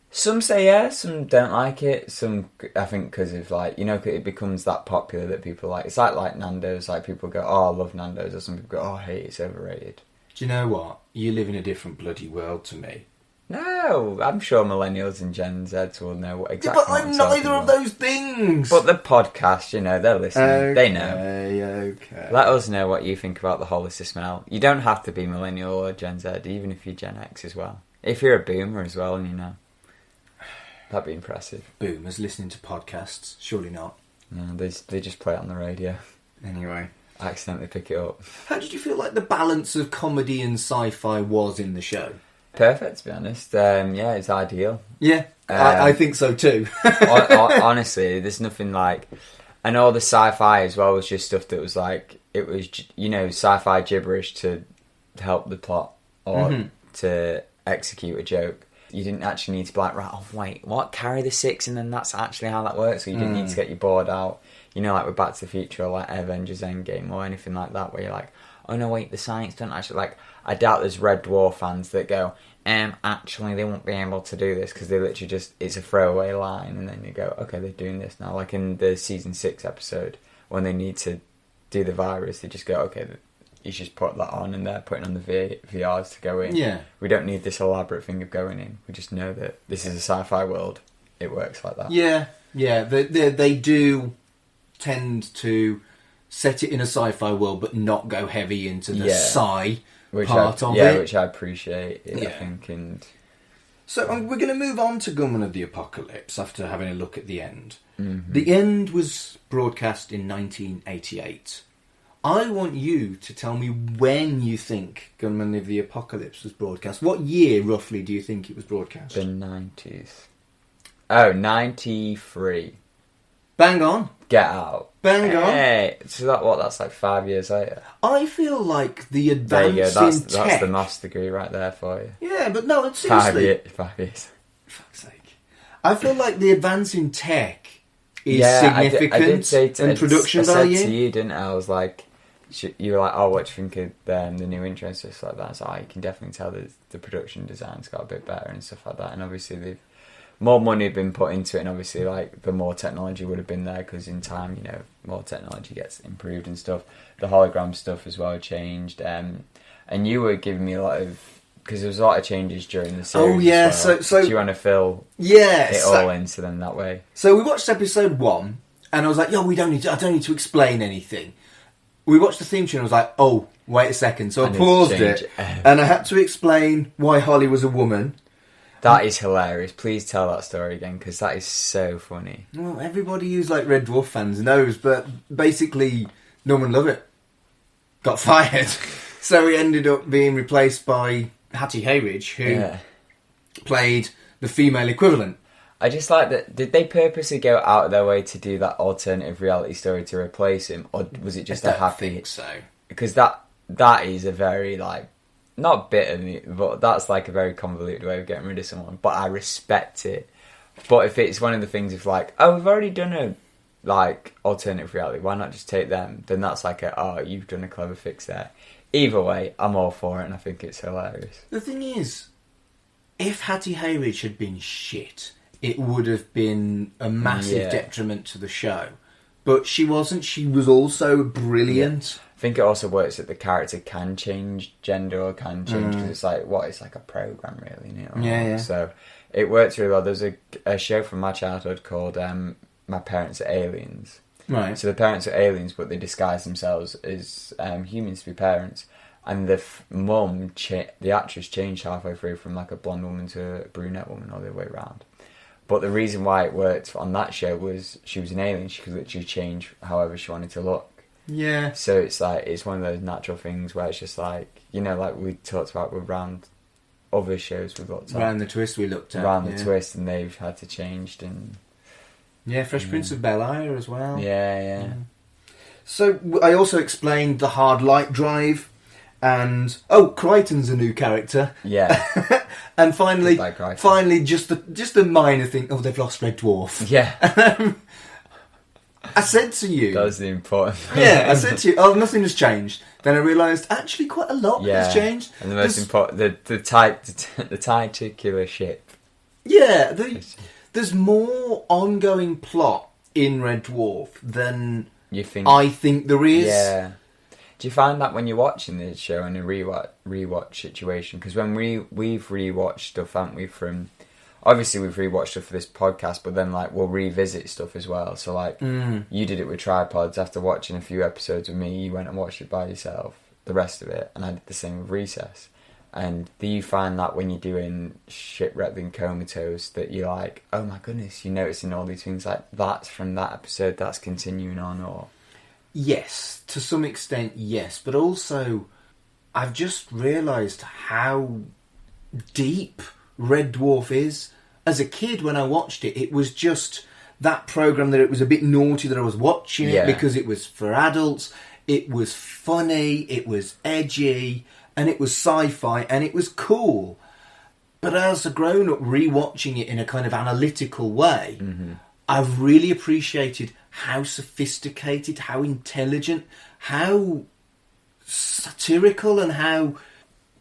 Some say yeah, some don't like it. Some, I think, because of, like, it becomes that popular that people like. It's like Nando's. Like, people go, oh, I love Nando's. Or some people go, oh, I hate it, it's overrated. Do you know what? You live in a different bloody world to me. No, I'm sure millennials and Gen Z will know exactly but I'm neither of those things. But the podcast, they're listening. Okay, they know. Okay. Let us know what you think about the Hollister smell. You don't have to be millennial or Gen Z, even if you're Gen X as well. If you're a boomer as well, and that'd be impressive. Boomers listening to podcasts? Surely not. No, they just play it on the radio. Anyway. Accidentally pick it up. How did you feel like the balance of comedy and sci-fi was in the show? Perfect, to be honest. Yeah, it's ideal. Yeah, I think so too. Honestly, there's nothing like... And all the sci-fi as well was just stuff that was like, it was, sci-fi gibberish to help the plot or to execute a joke. You didn't actually need to be like, right, oh wait, what? Carry the 6 and then that's actually how that works. So you didn't need to get your board out. Like with Back to the Future or like Avengers Endgame or anything like that, where you're like, oh no, wait, the science don't actually, like, I doubt there's Red Dwarf fans that go, actually they won't be able to do this, because they literally just, it's a throwaway line, and then you go, okay, they're doing this now. Like in the season 6 episode, when they need to do the virus, they just go, okay, you just put that on, and they're putting on the VRs to go in. Yeah. We don't need this elaborate thing of going in. We just know that this is a sci-fi world. It works like that. Yeah. They do tend to set it in a sci-fi world, but not go heavy into the sci part of it. Which I appreciate, I think. And so we're going to move on to Gunman of the Apocalypse after having a look at the end. The end was broadcast in 1988. I want you to tell me when you think Gunman of the Apocalypse was broadcast. What year, roughly, do you think it was broadcast? The 90s. Oh, 93. Bang on. Get Out. Bang on. Hey, so that's like 5 years later. I feel like the advance there you go. in tech... That's the maths degree right there for you. Yeah, but no, seriously. 5 years. Fuck's sake. I feel like the advance in tech is significant I did say and production value. I said to you, didn't I? I was like, you were like, oh, what do you think of the new intro and stuff like that? So you can definitely tell that the production design's got a bit better and stuff like that. And obviously more money had been put into it, and obviously like the more technology would have been there, because in time, more technology gets improved and stuff. The hologram stuff as well changed, and you were giving me a lot of, because there was a lot of changes during the series. Oh yeah, as well. so do you want to fill it all into them that way? So we watched episode 1, and I was like, yo, I don't need to explain anything. We watched the theme tune, and I was like, oh, wait a second. So I paused it, and I had to explain why Holly was a woman. That is hilarious. Please tell that story again, because that is so funny. Well, everybody who's like Red Dwarf fans knows, but basically, Norman Lovett got fired. So he ended up being replaced by Hattie Hayridge, who played the female equivalent. I just like that. Did they purposely go out of their way to do that alternative reality story to replace him, or was it just a happy? I think so. Because that is a very, like, not bitter, but that's like a very convoluted way of getting rid of someone. But I respect it. But if it's one of the things of like, oh, we've already done a like alternative reality, why not just take them? Then that's like you've done a clever fix there. Either way, I'm all for it, and I think it's hilarious. The thing is, if Hattie Hayridge had been shit, it would have been a massive detriment to the show. But she wasn't. She was also brilliant. I think it also works that the character can change gender or can change, because it's like, it's like a program really, Yeah. So it works really well. There's a show from my childhood called My Parents Are Aliens. Right. So the parents are aliens, but they disguise themselves as humans to be parents. And the mum, the actress, changed halfway through from like a blonde woman to a brunette woman, all the way around. But the reason why it worked on that show was she was an alien. She could literally change however she wanted to look. Yeah. So it's like, it's one of those natural things where it's just like, like we talked about with Round, other shows we've looked at. Round the Twist we looked at. Round the Twist, and they've had to change. And Fresh Prince of Bel-Air as well. Yeah. So I also explained the hard light drive, and Crichton's a new character. Yeah. And finally, just the minor thing. Oh, they've lost Red Dwarf. Yeah. I said to you... That was the important thing. Yeah, I said to you, nothing has changed. Then I realised, actually, quite a lot has changed. And the most important... The titular ship. Yeah, there's more ongoing plot in Red Dwarf than I think there is. Yeah. Do you find that when you're watching this show in a rewatch situation? Because when we've rewatched stuff, haven't we, from... Obviously, we've rewatched stuff for this podcast, but then, like, we'll revisit stuff as well. So, like, you did it with Tripods. After watching a few episodes with me, you went and watched it by yourself, the rest of it. And I did the same with Recess. And do you find that when you're doing Shipwrecked and Comatose, that you're like, oh my goodness, you're noticing all these things, like, that's from that episode, that's continuing on, or... Yes, to some extent, yes. But also, I've just realised how deep Red Dwarf is. As a kid, when I watched it, it was just that programme that it was a bit naughty that I was watching it Yeah. because it was for adults. It was funny, it was edgy, and it was sci-fi, and it was cool. But as a grown-up, rewatching it in a kind of analytical way, I've really appreciated how sophisticated, how intelligent, how satirical, and how,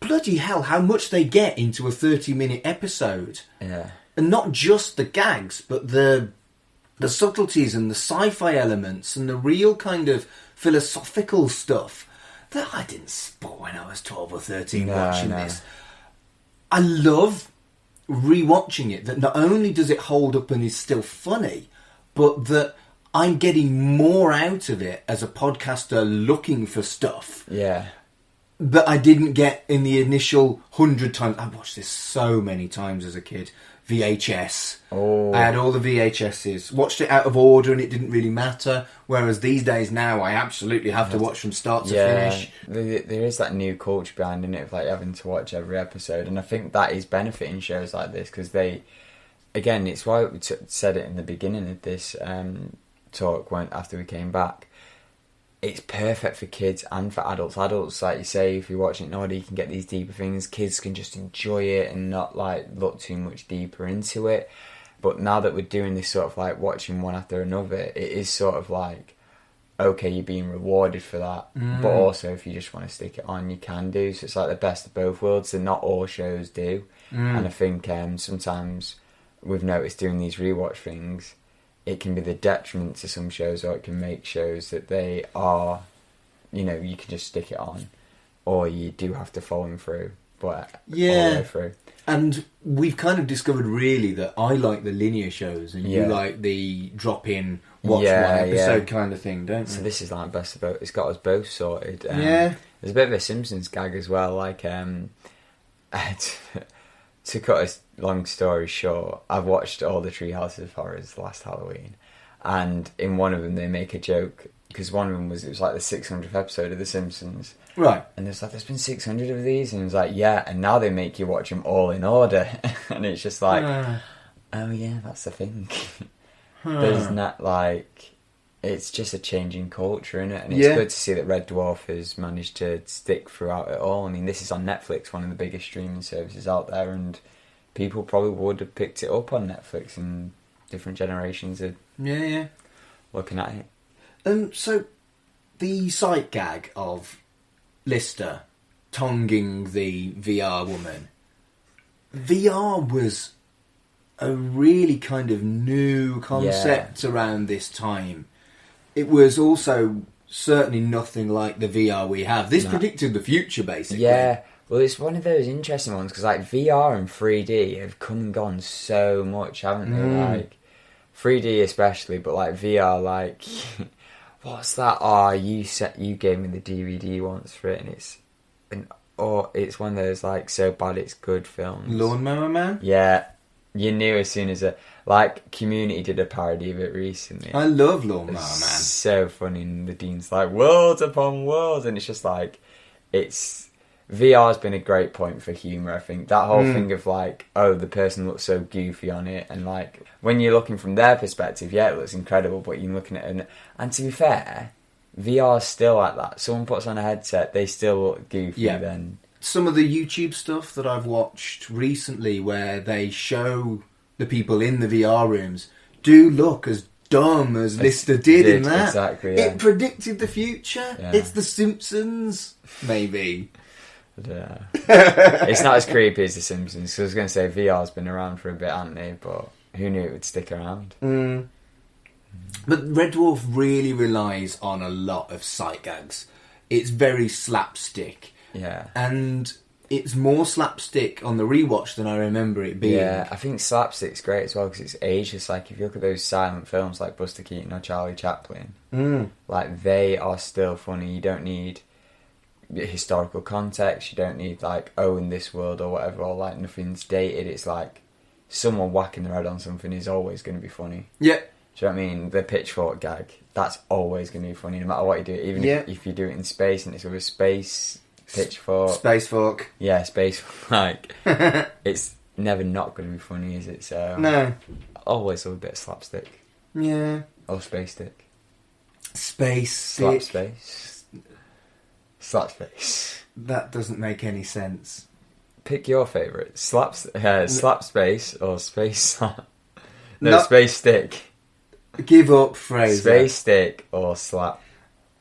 bloody hell, how much they get into a 30-minute episode. Yeah. And not just the gags, but the subtleties and the sci-fi elements and the real kind of philosophical stuff that I didn't spot when I was 12 or 13 watching this. I love rewatching it, that not only does it hold up and is still funny, but that I'm getting more out of it as a podcaster looking for stuff Yeah. that I didn't get in the initial 100 times. I watched this so many times as a kid. VHS. Oh. I had all the VHSs. Watched it out of order and it didn't really matter. Whereas these days now, I absolutely have to watch from start to finish. There is that new culture behind it of like having to watch every episode, and I think that is benefiting shows like this because they, again, it's why we said it in the beginning of this talk after we came back. It's perfect for kids and for adults. Adults, like you say, if you're watching it in order, you can get these deeper things. Kids can just enjoy it and not like look too much deeper into it. But now that we're doing this sort of like watching one after another, it is sort of like, okay, you're being rewarded for that. But also, if you just want to stick it on, you can do. So it's like the best of both worlds, and not all shows do. And I think sometimes we've noticed doing these rewatch things, it can be the detriment to some shows, or it can make shows that they are, you can just stick it on, or you do have to follow them through. But all the way through. And we've kind of discovered really that I like the linear shows and you like the drop-in, watch one episode kind of thing, don't you? So this is like best of both. It's got us both sorted. Yeah. There's a bit of a Simpsons gag as well. Like, to cut a long story short, I've watched all the Treehouse of Horrors last Halloween, and in one of them they make a joke, because one of them it was like the 600th episode of The Simpsons. Right. And it's like, there's been 600 of these, and it's like, yeah, and now they make you watch them all in order. And it's just like, oh yeah, that's the thing. There's not like, it's just a changing culture, innit? And it's good to see that Red Dwarf has managed to stick throughout it all. I mean, this is on Netflix, one of the biggest streaming services out there, and people probably would have picked it up on Netflix, and different generations are looking at it. So, the sight gag of Lister tonguing the VR woman. VR was a really kind of new concept around this time. It was also certainly nothing like the VR we have. This predicted the future, basically. Yeah, well, it's one of those interesting ones, because like VR and 3D have come and gone so much, haven't they? Like 3D especially, but like VR, like what's that? Oh, you gave me the DVD once for it, and it's one of those like so bad it's good films. Lawnmower Man? Yeah, you knew as soon as Community did a parody of it recently. I love Lawnmower Man. So funny, and the Dean's like worlds upon worlds, and it's just like VR's been a great point for humour, I think. That whole thing of like, oh, the person looks so goofy on it, and like when you're looking from their perspective, yeah, it looks incredible, but you're looking at it, and to be fair, VR's still like that. Someone puts on a headset, they still look goofy then. Some of the YouTube stuff that I've watched recently where they show the people in the VR rooms do look as dumb as Lister did in that. Exactly, yeah. It predicted the future. Yeah. It's The Simpsons, maybe. Yeah. It's not as creepy as The Simpsons. So I was going to say VR's been around for a bit, hasn't they? But who knew it would stick around? But Red Dwarf really relies on a lot of sight gags. It's very slapstick. Yeah. And it's more slapstick on the rewatch than I remember it being. Yeah, I think slapstick's great as well, because it's ageless. Like, if you look at those silent films like Buster Keaton or Charlie Chaplin, like, they are still funny. You don't need historical context, you don't need like, oh, in this world or whatever, or like nothing's dated. It's like someone whacking their head on something is always going to be funny. Yeah. Do you know what I mean? The pitchfork gag, that's always going to be funny no matter what you do, even if you do it in space and it's with a space pitchfork. Space fork. Yeah, space like it's never not going to be funny, is it? So no. Always a bit of slapstick. Yeah. Or space stick. Space Slap stick. space. Slap space. That doesn't make any sense. Pick your favourite. Slap space or space slap. No. Space stick. Give up, Fraser. Space stick or slap.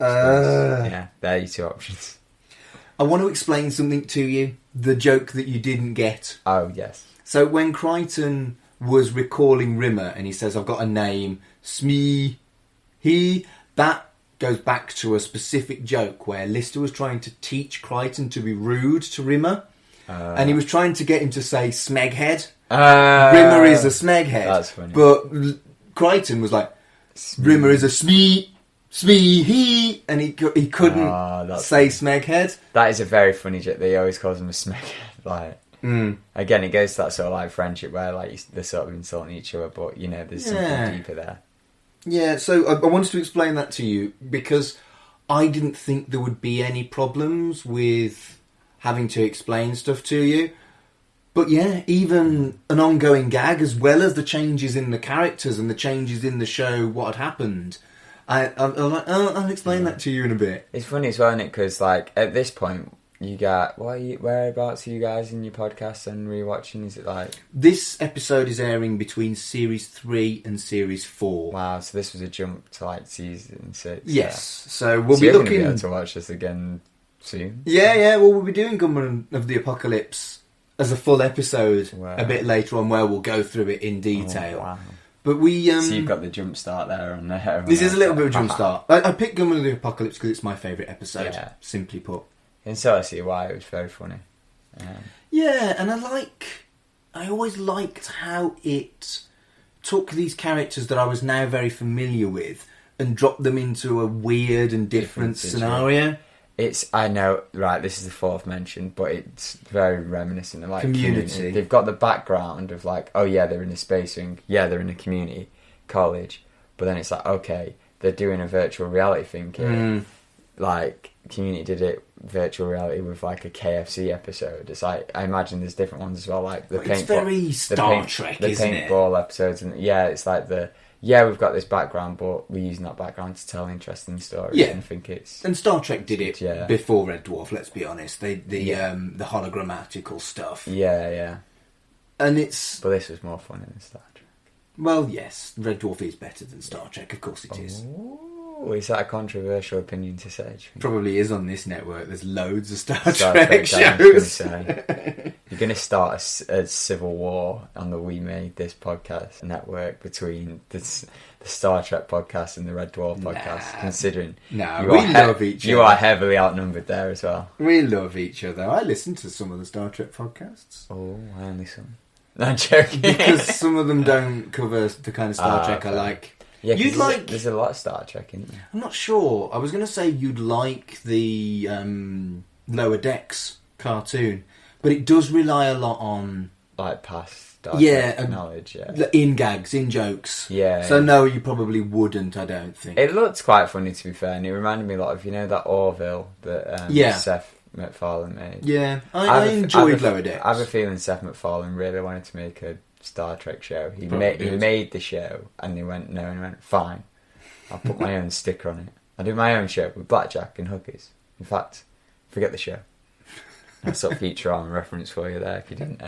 Yeah, they're your two options. I want to explain something to you. The joke that you didn't get. Oh, yes. So when Crichton was recalling Rimmer and he says, I've got a name, Smee, that goes back to a specific joke where Lister was trying to teach Crichton to be rude to Rimmer. And he was trying to get him to say Smeghead. Rimmer is a Smeghead. That's funny. But Crichton was like, Rimmer is a Smee, and he couldn't say Smeghead. That is a very funny joke that he always calls him a Smeghead. Like, again, it goes to that sort of like friendship where like they're sort of insulting each other, but you know, there's something deeper there. Yeah, so I wanted to explain that to you because I didn't think there would be any problems with having to explain stuff to you. But yeah, even an ongoing gag, as well as the changes in the characters and the changes in the show, what had happened, I'm like, I'll explain that to you in a bit. It's funny as well, isn't it? Because like at this point, you got whereabouts are you guys in your podcast and rewatching? Is it like this episode is airing between series 3 and series 4? Wow, so this was a jump to like season 6. Yes, so we'll be you're looking gonna be able to watch this again soon. Yeah. Well, we'll be doing Gunman of the Apocalypse as a full episode a bit later on, where we'll go through it in detail. Oh, wow. But we so you've got the jump start there on there. This is a little bit of a jump start. I picked Gunman of the Apocalypse because it's my favourite episode. Simply put. And so I see why it was very funny. Yeah, and I always liked how it took these characters that I was now very familiar with and dropped them into a weird and different scenario. I know, right, this is the fourth mention, but it's very reminiscent of like Community. They've got the background of like, oh yeah, they're in a space wing, yeah, they're in a community college, but then it's like, okay, they're doing a virtual reality thing here. Like, Community did it virtual reality with like a KFC episode. It's like, I imagine there's different ones as well, like the it's very Star Trek, isn't it? The paintball episodes, and it's like we've got this background, but we're using that background to tell interesting stories. Yeah, and I think and Star Trek did it before Red Dwarf. Let's be honest, the hologrammatical stuff. Yeah. And but this was more fun than Star Trek. Well, yes, Red Dwarf is better than Star Trek. Of course, it is. Oh, is that a controversial opinion to say? Probably is on this network. There's loads of Star Trek shows. You're going to start a civil war on the We Made This podcast network between the Star Trek podcast and the Red Dwarf podcast, considering we love each other. You are heavily outnumbered there as well. We love each other. I listen to some of the Star Trek podcasts. Oh, I only some. No, I'm joking. Because some of them don't cover the kind of Star Trek I like. Yeah, there's a lot of Star Trek in there. I'm not sure. I was going to say you'd like the Lower Decks cartoon, but it does rely a lot on like past Star Trek knowledge, in gags, in jokes. Yeah. So no, you probably wouldn't. I don't think it looked quite funny, to be fair, and it reminded me a lot of that Orville that Seth MacFarlane made. Yeah, I enjoyed Lower Decks. I have a feeling Seth MacFarlane really wanted to make a Star Trek show. He made the show, and he went fine, I'll put my own sticker on it. I'll do my own show with blackjack and hookers. In fact, forget the show. That's sort of Futurama reference for you there if you didn't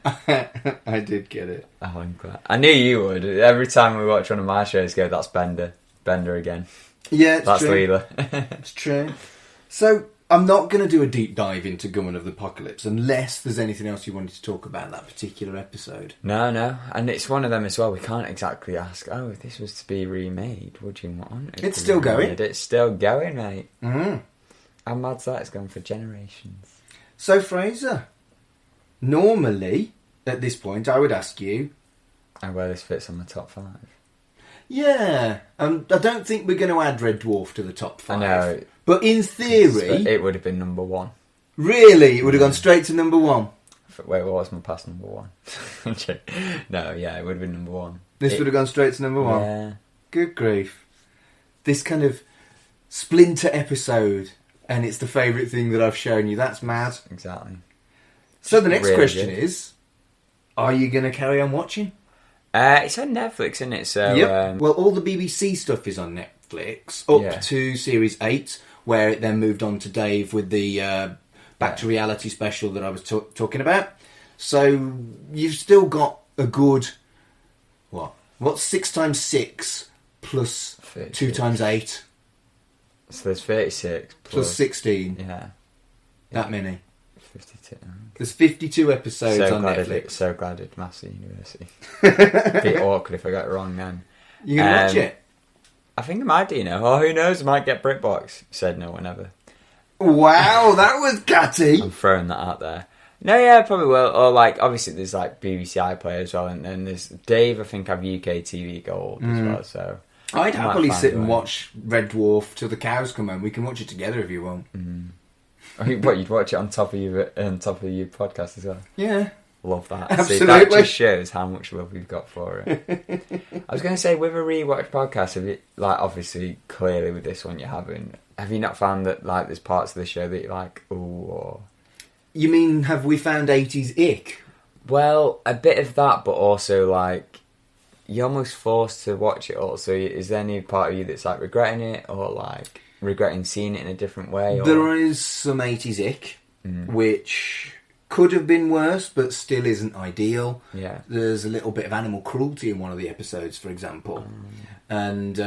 I did get it. Oh, I'm glad. I knew you would. Every time we watch one of my shows, go, that's Bender again. Yeah, that's true. Leela. It's true. So I'm not going to do a deep dive into Gunman of the Apocalypse unless there's anything else you wanted to talk about in that particular episode. No. And it's one of them as well. We can't exactly ask, if this was to be remade, would you want it? It's still going. It's still going, mate. Mm. How mad's that? It's gone for generations. So, Fraser, normally, at this point, I would ask you... where this fits on the top 5. Yeah. I don't think we're going to add Red Dwarf to the top 5. I know. But in theory... It would have been number 1. Really? It would have gone straight to number 1? Wait, what was my past number 1? No, it would have been number 1. This would have gone straight to number 1? Yeah. Good grief. This kind of splinter episode, and it's the favourite thing that I've shown you. That's mad. Exactly. So the next question is, are you going to carry on watching? It's on Netflix, isn't it? So Well, all the BBC stuff is on Netflix up Yeah. to series 8, where it then moved on to Dave with the Back to Reality special that I was talking about. So you've still got a good what's 6 times 6 plus 36. 2 times 8 so there's 36 plus 16. Yeah, That many. 52. There's 52 episodes on Netflix. So glad it's Master University. Bit awkward if I got it wrong then. You can watch it. I think I might do, Oh, who knows? I might get BritBox. Said no one ever. Wow, that was catty. I'm throwing that out there. No, yeah, probably will. Or like, obviously, there's like BBC iPlayer as well, and then there's Dave. I think have UK TV Gold as well. So I'd I might happily find sit a and way. watch Red Dwarf till the cows come home. We can watch it together if you want. What, you'd watch it on top of your podcast as well? Yeah. Love that. Absolutely. See, that just shows how much love we've got for it. I was going to say, with a rewatch podcast, have you, like, obviously, clearly with this one you haven't, have you not found that, like, there's parts of the show that you're like, ooh, or... You mean, have we found 80s ick? Well, a bit of that, but also, like, you're almost forced to watch it all. So is there any part of you that's, like, regretting it, or, like, regretting seeing it in a different way? Or... There is some 80s ick, which could have been worse, but still isn't ideal. Yeah. There's a little bit of animal cruelty in one of the episodes, for example. And,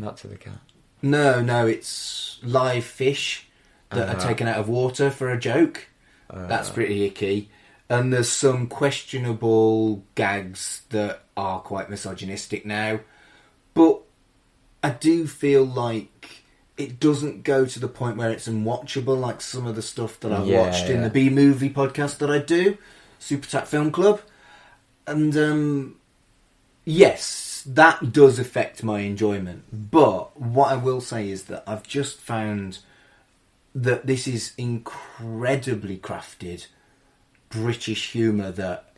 Not to the cat. no, it's live fish that are taken out of water for a joke. That's pretty icky. And there's some questionable gags that are quite misogynistic now. But I do feel like it doesn't go to the point where it's unwatchable, like some of the stuff that I've watched in the B-movie podcast that I do, Super Tat Film Club. And, yes, that does affect my enjoyment. But what I will say is that I've just found that this is incredibly crafted British humour that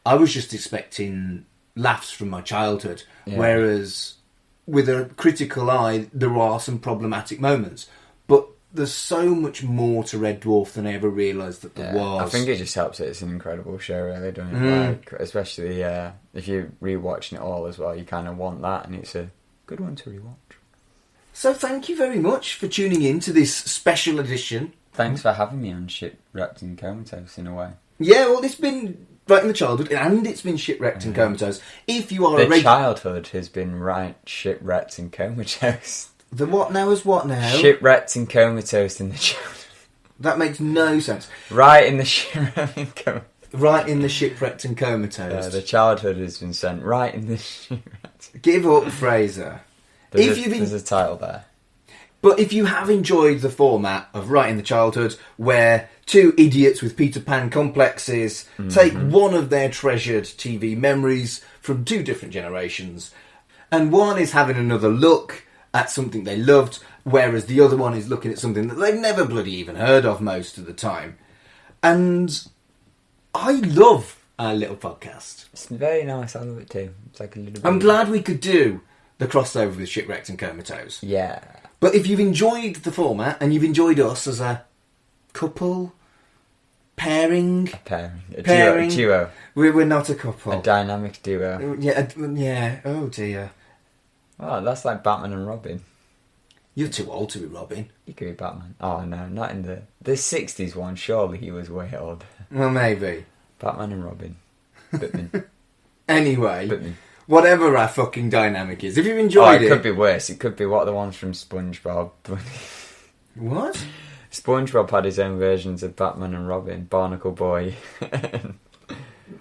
I was just expecting laughs from my childhood, whereas with a critical eye there are some problematic moments, but there's so much more to Red Dwarf than I ever realised that there was. I think it just helps that it's an incredible show, really, doesn't it? Like, especially if you're rewatching it all as well, you kind of want that, and it's a good one to rewatch. So thank you very much for tuning in to this special edition. Thanks for having me on Shipwrecked and Comatose, in a way. Yeah, well, it's been right in the childhood, and it's been Shipwrecked and Comatose. If you are The childhood has been shipwrecked and comatose. The what now is what now? Shipwrecked and comatose in the childhood. That makes no sense. Right in the shipwrecked and comatose. Right in the Shipwrecked and Comatose. The childhood has been sent right in the shipwrecked. Give up, Fraser. There's a title there. But if you have enjoyed the format of Right in the Childhood, where two idiots with Peter Pan complexes take one of their treasured TV memories from two different generations, and one is having another look at something they loved, whereas the other one is looking at something that they've never bloody even heard of most of the time. And I love our little podcast. It's very nice, I love it too. It's like a little bit... I'm glad we could do the crossover with Shipwrecked and Comatose. Yeah. But if you've enjoyed the format, and you've enjoyed us as a couple, pairing... A duo. We're not a couple. A dynamic duo. Yeah, oh dear. Oh, that's like Batman and Robin. You're too old to be Robin. You could be Batman. Oh no, not in the 60s one, surely he was way old. Well, maybe. Batman and Robin. Batman. Anyway, Batman. Whatever our fucking dynamic is, if you've enjoyed it could be worse. It could be what the ones from SpongeBob. What? SpongeBob had his own versions of Batman and Robin, Barnacle Boy.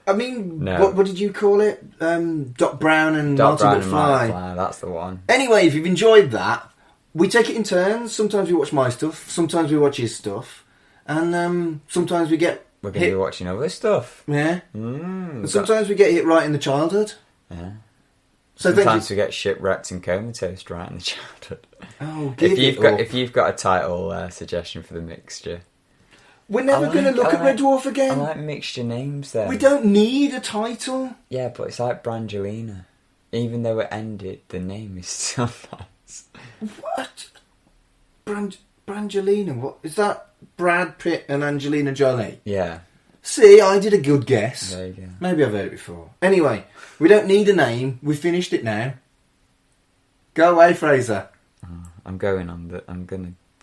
I mean, No. what did you call it? Doc Brown and Doc Martin Brown and Martin McFly. McFly, that's the one. Anyway, if you've enjoyed that, we take it in turns. Sometimes we watch my stuff, sometimes we watch his stuff, and sometimes we get We're going to be watching other stuff. Yeah. And sometimes we get hit right in the childhood. Yeah. So sometimes we get shipwrecked and comatose right in the childhood. Oh, if you've got a title suggestion for the mixture, we're never going to look at Red Dwarf again. I like mixture names there. We don't need a title. Yeah, but it's like Brangelina. Even though it ended, the name is still nice. What? Brangelina? What is that? Brad Pitt and Angelina Jolie? Yeah. See, I did a good guess. There you go. Maybe I've heard it before. Anyway, we don't need a name. We finished it now. Go away, Fraser. I'm gonna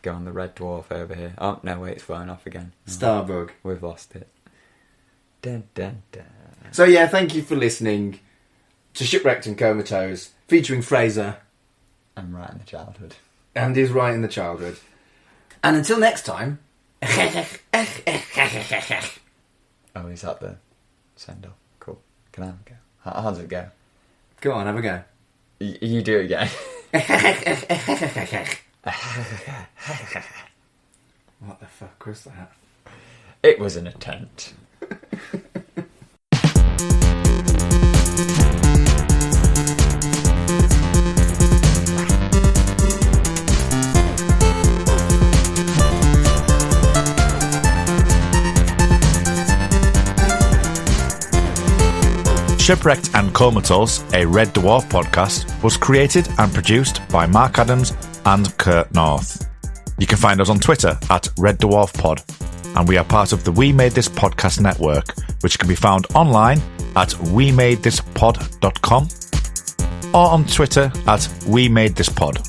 go on the Red Dwarf over here. Oh no, wait, it's flown off again. Starbug. We've lost it. Dun, dun, dun. So yeah, thank you for listening to Shipwrecked and Comatose, featuring Fraser. I'm right in the childhood. And he's right in the childhood. And until next time... Oh, is that the send-off? Cool. Can I have a go? How does it go? Go on, have a go. You do it again. What the fuck was that? It was an attempt. Shipwrecked and Comatose, a Red Dwarf podcast, was created and produced by Mark Adams and Kurt North. You can find us on Twitter at Red Dwarf Pod, and we are part of the We Made This Podcast network, which can be found online at wemadeThisPod.com or on Twitter at WeMadeThisPod.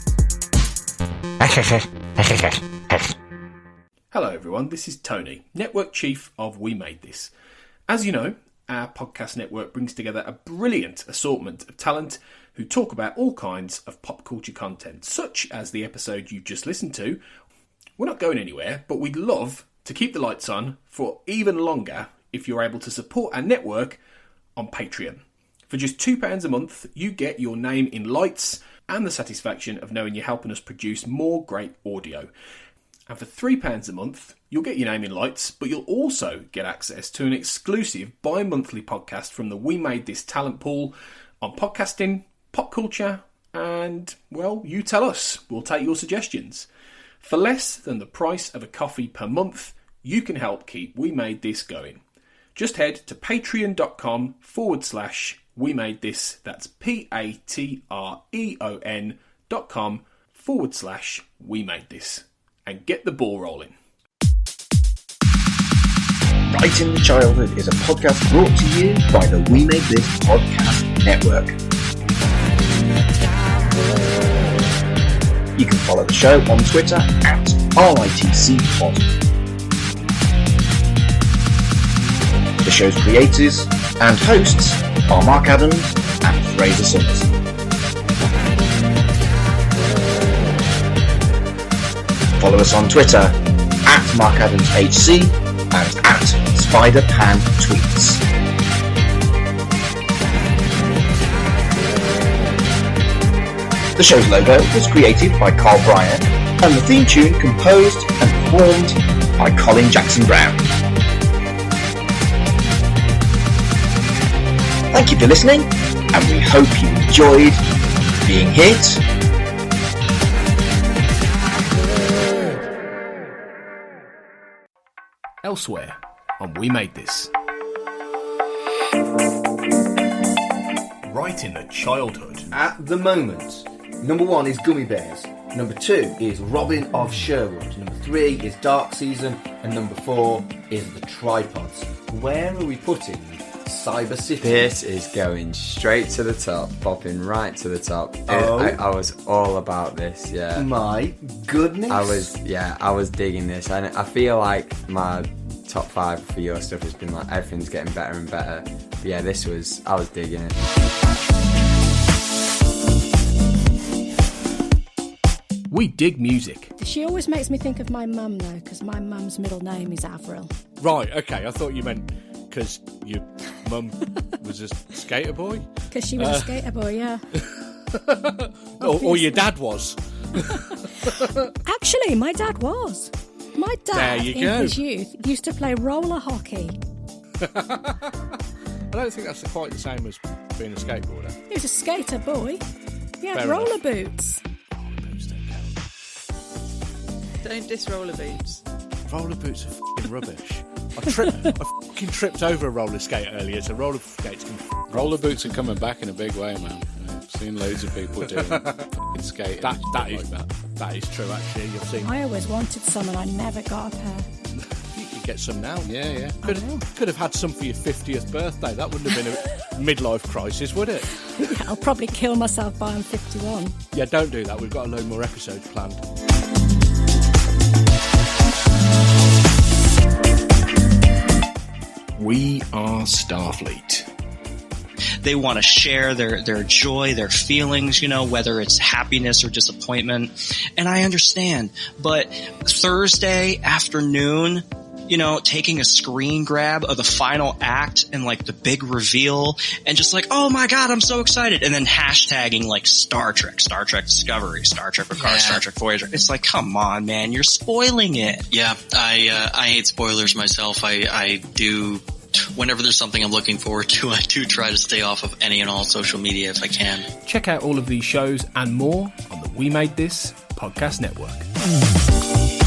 Hello everyone, this is Tony, Network Chief of We Made This. As you know, our podcast network brings together a brilliant assortment of talent who talk about all kinds of pop culture content, such as the episode you've just listened to. We're not going anywhere, but we'd love to keep the lights on for even longer if you're able to support our network on Patreon. For just £2 a month, you get your name in lights and the satisfaction of knowing you're helping us produce more great audio. And for £3 a month, you'll get your name in lights, but you'll also get access to an exclusive bi-monthly podcast from the We Made This talent pool on podcasting, pop culture, and, well, you tell us. We'll take your suggestions. For less than the price of a coffee per month, you can help keep We Made This going. Just head to patreon.com/We Made This. That's patreon.com/We Made This. And get the ball rolling. Right in the Childhood is a podcast brought to you by the We Made This Podcast Network. You can follow the show on Twitter at RITCPod. The show's creators and hosts are Mark Adams and Fraser Summers. Follow us on Twitter at MarkAdamsHC and at SpiderPanTweets. The show's logo was created by Carl Bryan and the theme tune composed and performed by Colin Jackson Brown. Thank you for listening, and we hope you enjoyed being hit Elsewhere on We Made This. Right in the childhood. at the moment. Number 1 is Gummy Bears. Number 2 is Robin of Sherwood. Number 3 is Dark Season. And number 4 is The Tripods. Where are we putting Cyber City? This is going straight to the top, popping right to the top. Oh. I was all about this, yeah. My goodness. I was digging this. I feel like my top 5 for your stuff has been like everything's getting better and better. But yeah, I was digging it. We dig music. She always makes me think of my mum, though, because my mum's middle name is Avril. Right, okay, I thought you meant because your mum was a skater boy? Because she was a skater boy, yeah. or your dad was. Actually, my dad was. My dad, There you in go. his youth, used to play roller hockey. I don't think that's quite the same as being a skateboarder. He was a skater boy. He had Fair roller enough. boots. Don't diss roller boots. Roller boots are f***ing rubbish. I fucking tripped over a roller skate earlier, so roller skates can Roller boots are coming back in a big way, man. I've seen loads of people doing f***ing skating. That is like that. That is true, actually. You've seen I always wanted some and I never got a pair. you could get some now. Yeah. Could have had some for your 50th birthday. That wouldn't have been a midlife crisis, would it? I'll probably kill myself by I'm 51. Yeah, don't do that. We've got a load more episodes planned. We are Starfleet. They want to share their joy, their feelings, whether it's happiness or disappointment. And I understand. But Thursday afternoon, taking a screen grab of the final act and like the big reveal and just like, oh my God, I'm so excited. And then hashtagging like Star Trek Discovery, Star Trek Picard, Star Trek Voyager. It's like, come on, man, you're spoiling it. Yeah, I hate spoilers myself. I do. Whenever there's something I'm looking forward to, I do try to stay off of any and all social media if I can. Check out all of these shows and more on the We Made This podcast network.